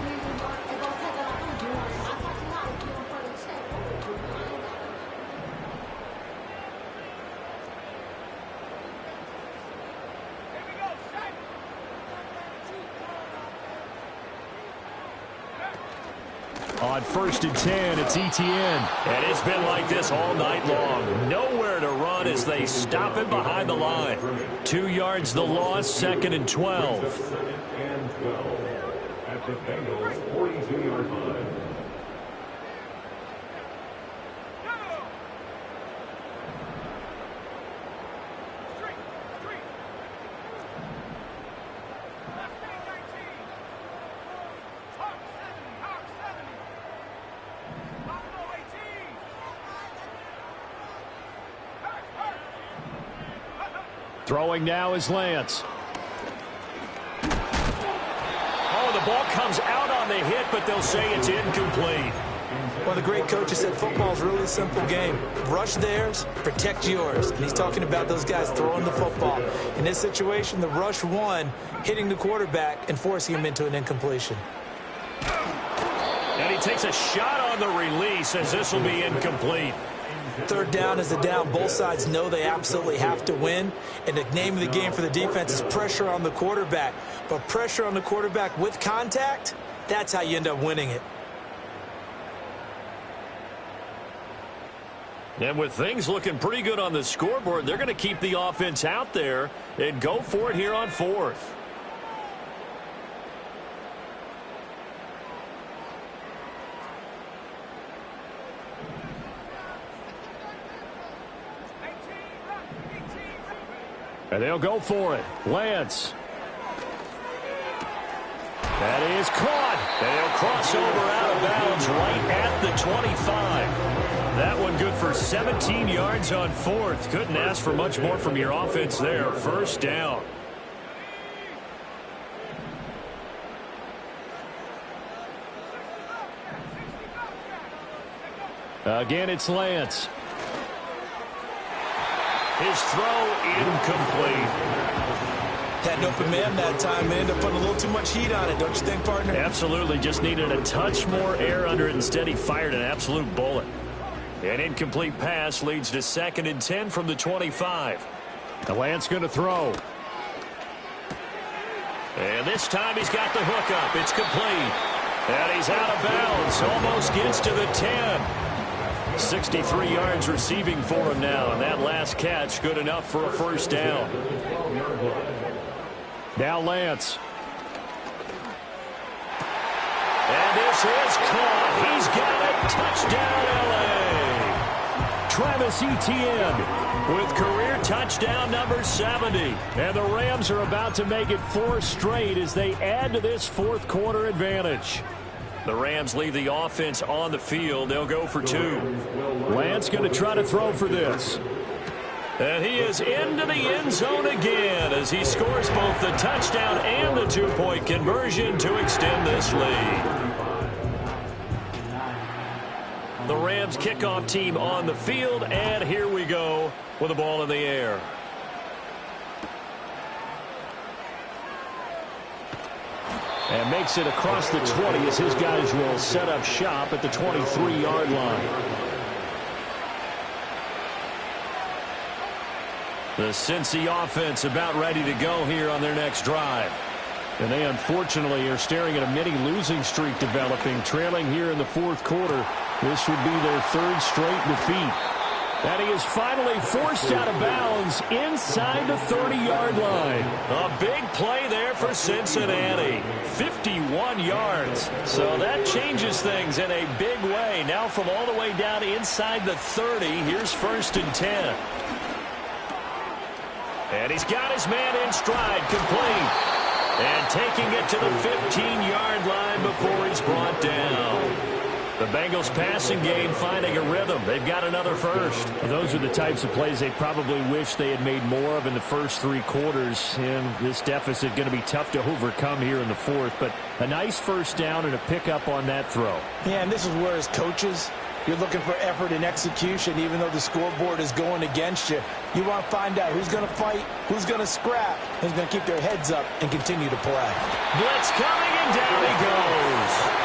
On 1st and 10, it's Etienne. And it's been like this all night long. Nowhere to run as they stop him behind the line. 2 yards the loss, 2nd and 12. Second and 12 at the Bengals' 42-yard line. Throwing now is Lance. Oh, the ball comes out on the hit, but they'll say it's incomplete. Well, the great coach has said football's really a simple game. Rush theirs, protect yours. And he's talking about those guys throwing the football. In this situation, the rush won, hitting the quarterback and forcing him into an incompletion. And he takes a shot on the release as this will be incomplete. 3rd down is the down. Both sides know they absolutely have to win. And the name of the game for the defense is pressure on the quarterback. But pressure on the quarterback with contact, that's how you end up winning it. And with things looking pretty good on the scoreboard, they're going to keep the offense out there and go for it here on 4th. And they'll go for it. Lance. That is caught. And he'll cross over out of bounds right at the 25. That one good for 17 yards on 4th. Couldn't ask for much more from your offense there. 1st down. Again, it's Lance. His throw incomplete. Had an open man that time. They ended up putting a little too much heat on it, don't you think, partner? Absolutely. Just needed a touch more air under it. Instead, he fired an absolute bullet. An incomplete pass leads to 2nd and 10 from the 25. The Lance going to throw. And this time he's got the hook up. It's complete. And he's out of bounds. Almost gets to the 10. 63 yards receiving for him now. And that last catch good enough for a 1st down. Now Lance. And this is caught. He's got it. Touchdown, L.A. Travis Etienne with career touchdown number 70. And the Rams are about to make it 4 straight as they add to this 4th quarter advantage. The Rams leave the offense on the field. They'll go for 2. Lance going to try to throw for this. And he is into the end zone again as he scores both the touchdown and the 2-point conversion to extend this lead. The Rams kickoff team on the field, and here we go with the ball in the air. And makes it across the 20 as his guys will set up shop at the 23-yard line. The Cincy offense about ready to go here on their next drive. And they unfortunately are staring at a mini losing streak developing, trailing here in the 4th quarter. This would be their 3rd straight defeat. And he is finally forced out of bounds inside the 30-yard line. A big play there for Cincinnati. 51 yards. So that changes things in a big way. Now from all the way down inside the 30, here's 1st and 10. And he's got his man in stride, complete. And taking it to the 15-yard line before he's brought down. The Bengals passing game finding a rhythm. They've got another 1st. Those are the types of plays they probably wish they had made more of in the first 3 quarters. And this deficit going to be tough to overcome here in the 4th. But a nice 1st down and a pickup on that throw. Yeah, and this is where as coaches, you're looking for effort and execution. Even though the scoreboard is going against you, you want to find out who's going to fight, who's going to scrap, who's going to keep their heads up and continue to play. Blitz coming, and down he goes.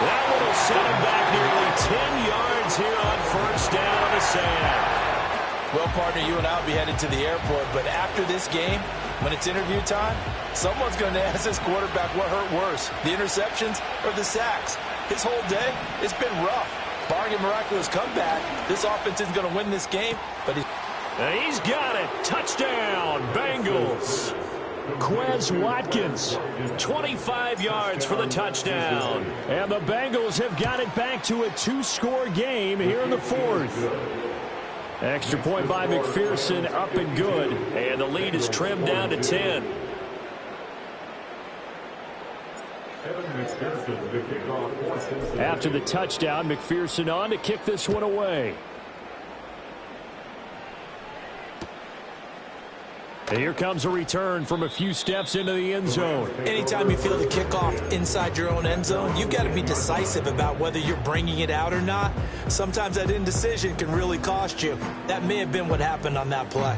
That one will set him back nearly 10 yards here on 1st down on the sack. Well, partner, you and I will be headed to the airport, but after this game, when it's interview time, someone's going to ask this quarterback what hurt worse, the interceptions or the sacks. his whole day, it's been rough. Barring a miraculous comeback, this offense isn't going to win this game, but he's got it. Touchdown, Bengals. Quez Watkins, 25 yards for the touchdown. And the Bengals have got it back to a 2-score game here in the fourth. Extra point by McPherson, up and good. And the lead is trimmed down to 10. After the touchdown, McPherson on to kick this one away. And here comes a return from a few steps into the end zone. Anytime you feel the kickoff inside your own end zone, you've got to be decisive about whether you're bringing it out or not. Sometimes that indecision can really cost you. That may have been what happened on that play.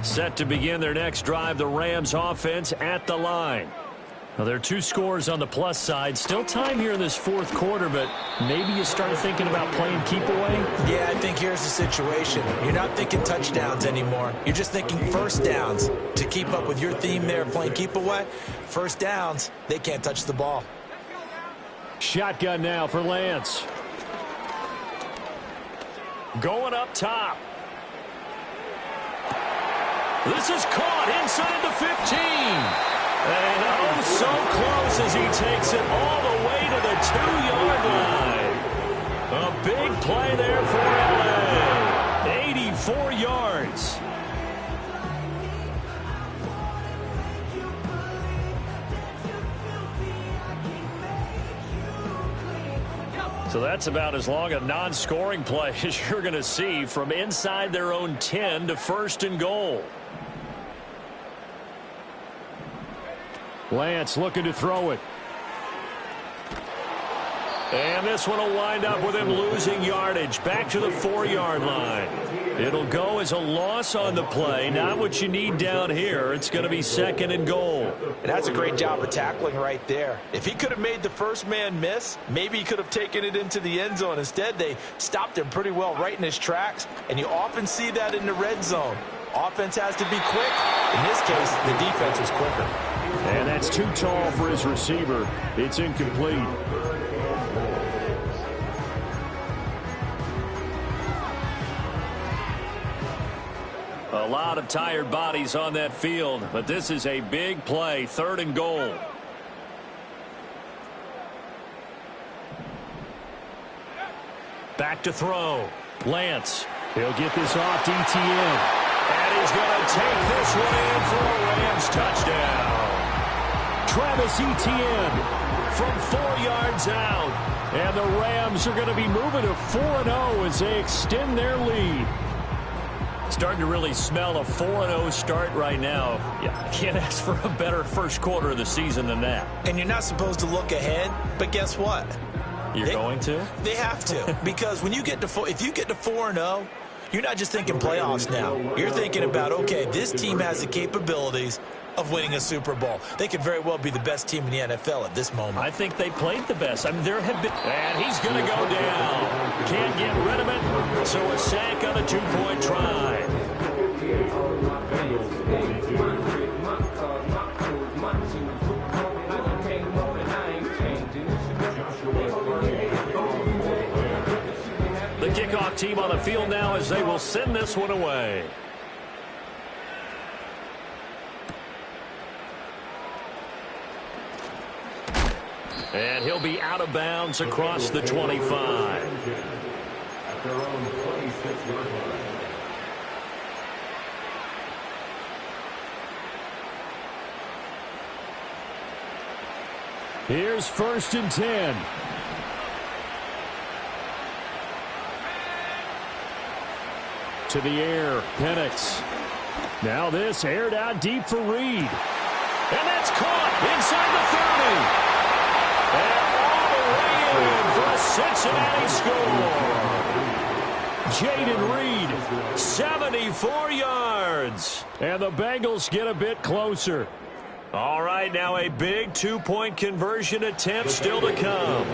Set to begin their next drive, the Rams offense at the line. Well, there are 2 scores on the plus side. Still time here in this fourth quarter, but maybe you start thinking about playing keep away? Yeah, I think here's the situation. You're not thinking touchdowns anymore. You're just thinking first downs. To keep up with your theme there, playing keep away, first downs, they can't touch the ball. Shotgun now for Lance. Going up top. This is caught inside the 15. And oh, so close as he takes it all the way to the 2-yard line. A big play there for LA. 84 yards. So that's about as long a non-scoring play as you're going to see from inside their own 10 to 1st and goal. Lance looking to throw it. And this one will wind up with him losing yardage back to the 4-yard line. It'll go as a loss on the play. Not what you need down here. It's going to be 2nd and goal. And that's a great job of tackling right there. If he could have made the first man miss, maybe he could have taken it into the end zone. Instead, they stopped him pretty well right in his tracks. And you often see that in the red zone. Offense has to be quick. In this case, the defense was quicker. And that's too tall for his receiver. It's incomplete. A lot of tired bodies on that field, but this is a big play, 3rd and goal. Back to throw. Lance. He'll get this off to ETN. And he's going to take this one in for a Rams touchdown. Travis Etienne from 4 yards out. And the Rams are going to be moving to 4-0 as they extend their lead. Starting to really smell a 4-0 start right now. Yeah, I can't ask for a better first quarter of the season than that. And you're not supposed to look ahead, but guess what? You're going to? They have to. Because when you get to if you get to 4-0, you're not just thinking playoffs now. You're thinking about, okay, this team has the capabilities of winning a Super Bowl. They could very well be the best team in the NFL at this moment. I think they played the best. I mean, there have been... And he's going to go down. Can't get rid of it. So a sack on a 2-point try. The kickoff team on the field now as they will send this one away. And he'll be out of bounds across the 25. At their own 26-yard line. Here's 1st and 10. To the air, Penix. Now this aired out deep for Reed. And that's caught inside the 30. And all the way in for a Cincinnati score. Jaden Reed, 74 yards. And the Bengals get a bit closer. All right, now a big two-point conversion attempt still to come.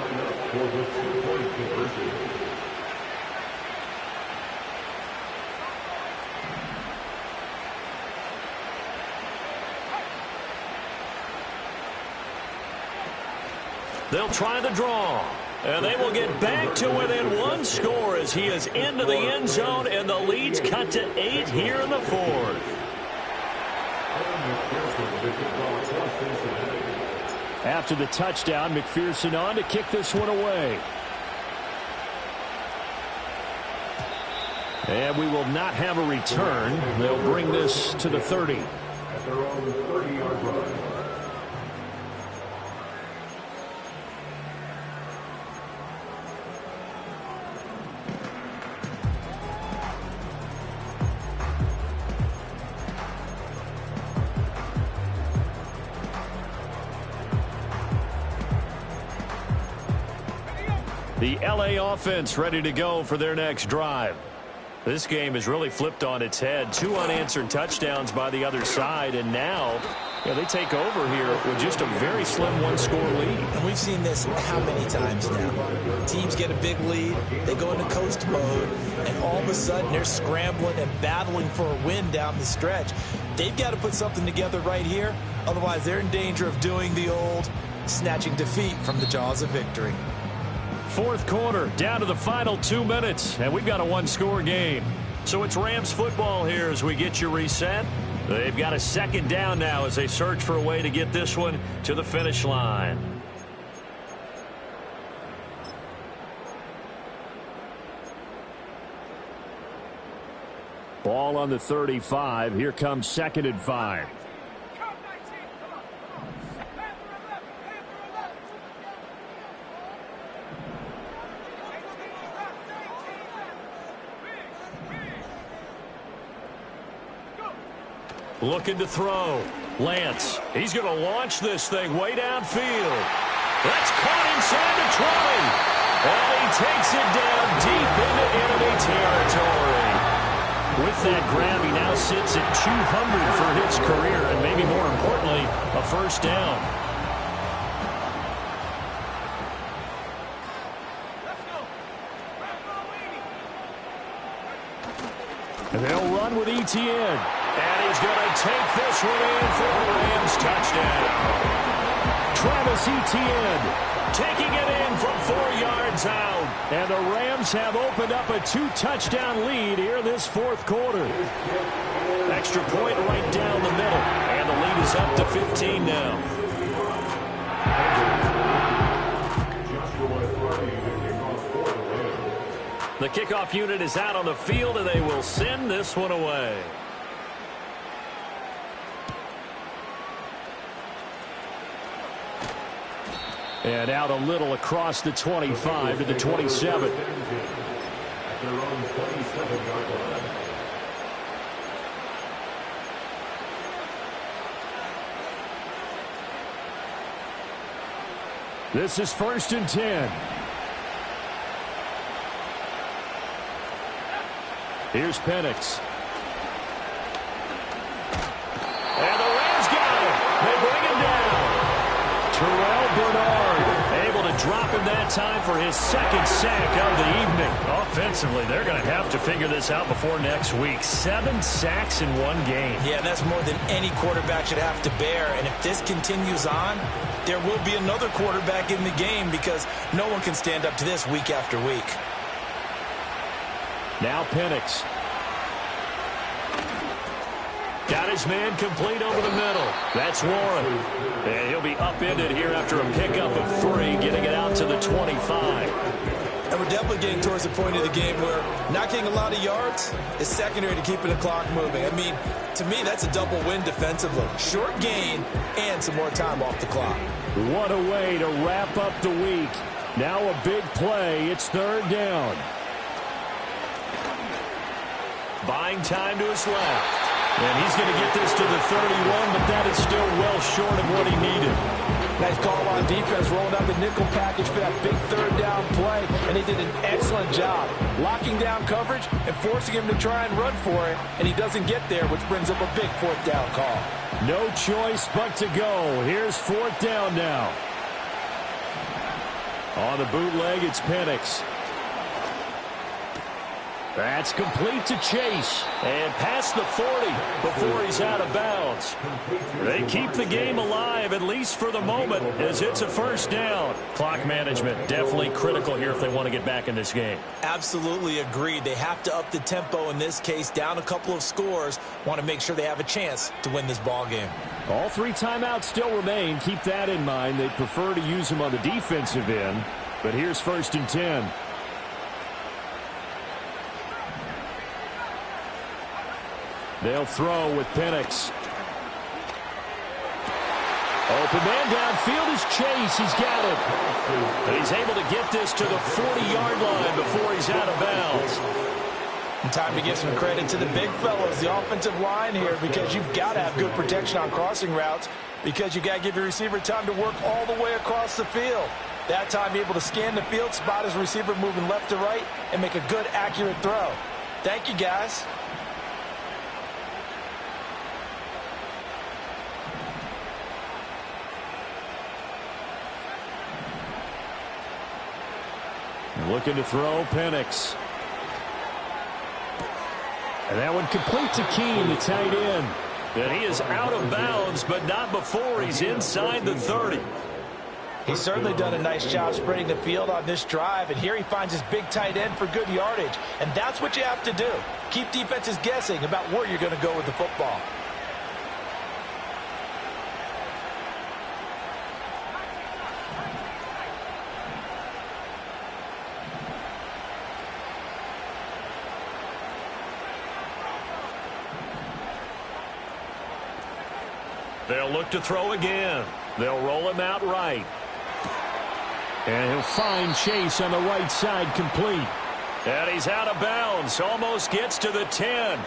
They'll try the draw. And they will get back to within one score as he is into the end zone, and the lead's cut to 8 here in the fourth. After the touchdown, McPherson on to kick this one away. And we will not have a return. They'll bring this to the 30. At their own 30-yard line. The LA offense ready to go for their next drive. This game is really flipped on its head. 2 unanswered touchdowns by the other side, and now they take over here with just a very slim one-score lead. And we've seen this how many times now? Teams get a big lead, they go into coast mode, and all of a sudden they're scrambling and battling for a win down the stretch. They've got to put something together right here, otherwise they're in danger of doing the old snatching defeat from the jaws of victory. Fourth quarter, down to the final 2 minutes, and we've got a one-score game. So it's Rams football here as we get you reset. They've got a second down now as they search for a way to get this one to the finish line. Ball on the 35. Here comes 2nd and 5. Looking to throw. Lance, he's going to launch this thing way downfield. That's caught inside the 20. And he takes it down deep into enemy territory. With that grab, he now sits at 200 for his career, and maybe more importantly, a first down. And they'll run with ETN. And he's going to take this one in for a Rams touchdown. Travis Etienne taking it in from 4 yards out. And the Rams have opened up a 2-touchdown lead here this fourth quarter. Extra point right down the middle. And the lead is up to 15 now. The kickoff unit is out on the field, and they will send this one away. And out a little across the 25 to the 27. At their own 27-yard line. This is 1st and 10. Here's Penix. And the Rams got him. They bring him down. Terrell Bernard able to drop him that time for his 2nd sack of the evening. Offensively, they're going to have to figure this out before next week. 7 sacks in one game. Yeah, that's more than any quarterback should have to bear. And if this continues on, there will be another quarterback in the game because no one can stand up to this week after week. Now Penix. Got his man complete over the middle. That's Warren. And he'll be upended here after a pickup of 3, getting it out to the 25. And we're definitely getting towards the point of the game where not getting a lot of yards is secondary to keeping the clock moving. I mean, to me, that's a double win defensively. Short gain and some more time off the clock. What a way to wrap up the week. Now a big play. It's 3rd down. Buying time to his left. And he's going to get this to the 31, but that is still well short of what he needed. Nice call on defense, rolling out the nickel package for that big 3rd down play, and he did an excellent job locking down coverage and forcing him to try and run for it, and he doesn't get there, which brings up a big 4th down call. No choice but to go. Here's 4th down now. On the bootleg, it's Penix. That's complete to Chase. And past the 40 before he's out of bounds. They keep the game alive, at least for the moment, as it's a 1st down. Clock management definitely critical here if they want to get back in this game. Absolutely agreed. They have to up the tempo in this case, down a couple of scores. Want to make sure they have a chance to win this ball game. All 3 timeouts still remain. Keep that in mind. They'd prefer to use them on the defensive end. But here's 1st and 10. They'll throw with Penix. Open man downfield is Chase. He's got it. And he's able to get this to the 40-yard line before he's out of bounds. And time to give some credit to the big fellows, the offensive line here, because you've got to have good protection on crossing routes, because you've got to give your receiver time to work all the way across the field. That time, able to scan the field, spot his receiver moving left to right, and make a good, accurate throw. Thank you, guys. Looking to throw, Penix. And that one complete to Keene, the tight end. And he is out of bounds, but not before he's inside the 30. He's certainly done a nice job spreading the field on this drive, and here he finds his big tight end for good yardage. And that's what you have to do. Keep defenses guessing about where you're going to go with the football. They'll look to throw again. They'll roll him out right. And he'll find Chase on the right side, complete. And he's out of bounds. Almost gets to the 10.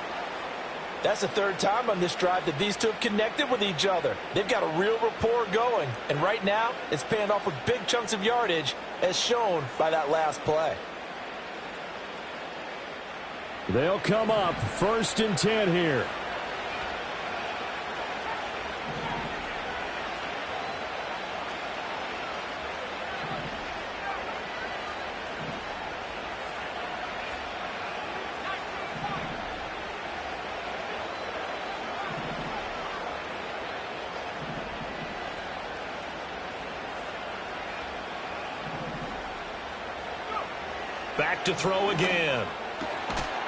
That's the 3rd time on this drive that these two have connected with each other. They've got a real rapport going. And right now, it's paying off with big chunks of yardage, as shown by that last play. They'll come up 1st and 10 here. Back to throw again.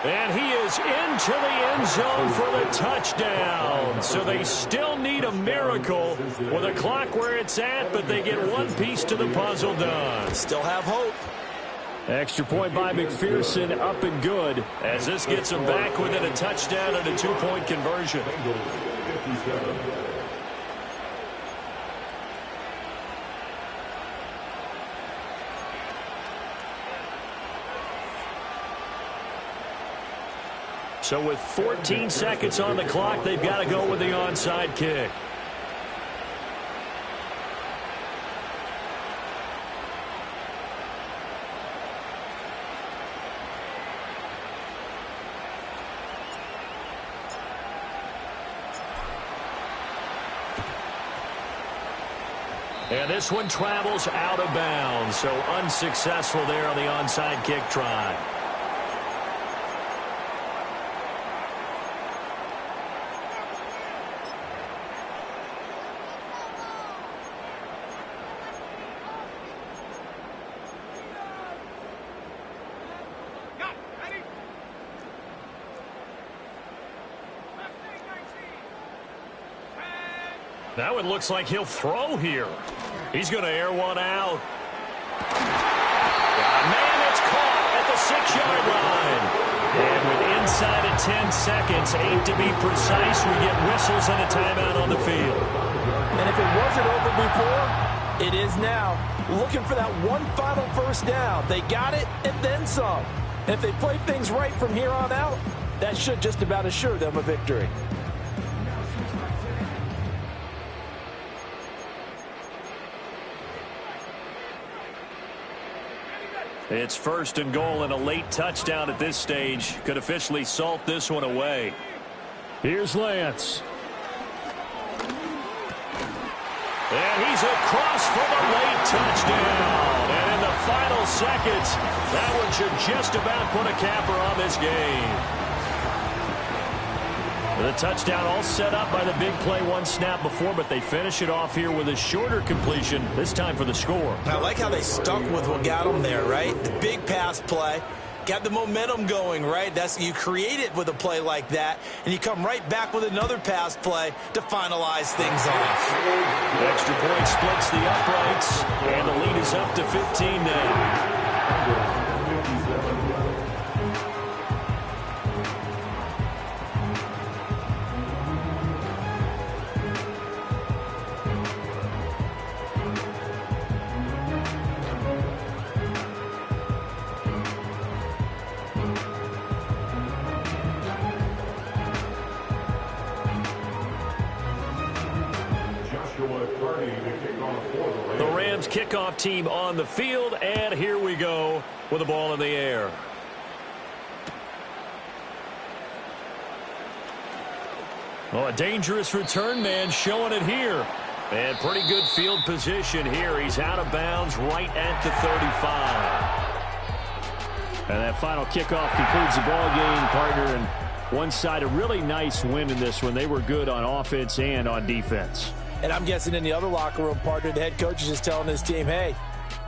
And he is into the end zone for the touchdown. So they still need a miracle with a clock where it's at, but they get one piece to the puzzle done. Still have hope. Extra point by McPherson, up and good. As this gets them back within a touchdown and a 2-point conversion. So with 14 seconds on the clock, they've got to go with the onside kick. And this one travels out of bounds, so unsuccessful there on the onside kick try. Now it looks like he'll throw here. He's going to air one out. Man, it's caught at the 6-yard line. And with inside of 10 seconds, 8 to be precise, we get whistles and a timeout on the field. And if it wasn't over before, it is now. Looking for that one final 1st down. They got it and then some. And if they play things right from here on out, that should just about assure them a victory. It's 1st and goal, and a late touchdown at this stage could officially salt this one away. Here's Lance. He's across for the late touchdown. And in the final seconds, that one should just about put a capper on this game. The touchdown all set up by the big play one snap before, but they finish it off here with a shorter completion, this time for the score. I like how they stuck with what got them there, right? The big pass play. Got the momentum going, right? You create it with a play like that, and you come right back with another pass play to finalize things off. Extra point splits the uprights, and the lead is up to 15 now. The Rams kickoff team on the field, and here we go with the ball in the air. Oh, a dangerous return man showing it here. And pretty good field position here. He's out of bounds right at the 35. And that final kickoff concludes the ball game, partner. And one side, a really nice win in this one. They were good on offense and on defense. And I'm guessing in the other locker room, partner, the head coach is just telling his team, hey,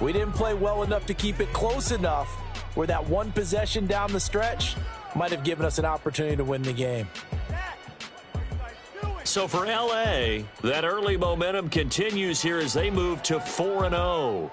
we didn't play well enough to keep it close enough where that one possession down the stretch might have given us an opportunity to win the game. So for L.A., that early momentum continues here as they move to 4-0.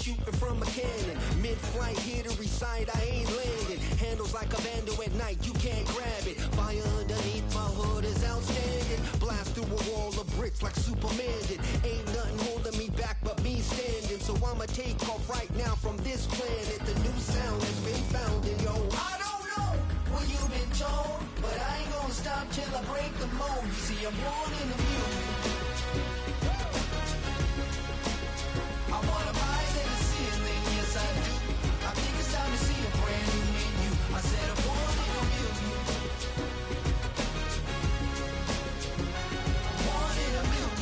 shooting from a cannon. Mid-flight, here to recite, I ain't landing. Handles like a vandal at night, you can't grab it. Fire underneath my hood is outstanding. Blast through a wall of bricks like Superman did. Ain't nothing holding me back but me standing. So I'ma take off right now from this planet. The new sound has been found in yo. I don't know what you've been told, but I ain't gonna stop till I break the mold. You see, I'm born in the music. I wanna rise in the ceiling, yes I do. I think it's time to see a brand new menu. I said I'm born in the music. Born in the music.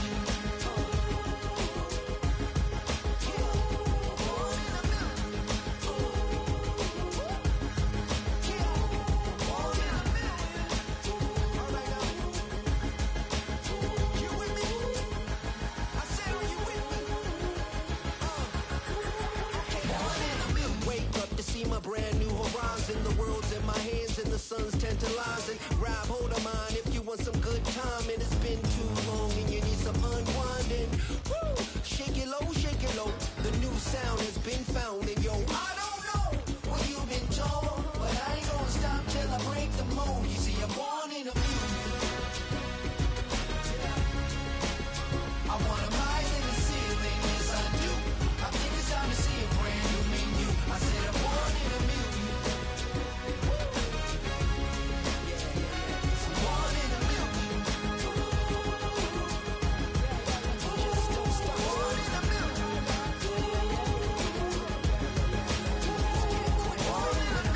Brand new horizon, the world's in my hands and the sun's tantalizing. Rob, hold on mine if you want some good time, and it's been too long and you need some unwinding. Woo! Shake it low, the new sound has been found, and yo, I don't know what you've been told, but I ain't gonna stop till I break the mold. You see, I'm born in a music. I wanna rise in the ceiling, yes I do. I think it's time to see a brand new menu. I said I'm born in a music. Born in a music. Just don't stop. Born in a music. Born in a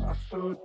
I stood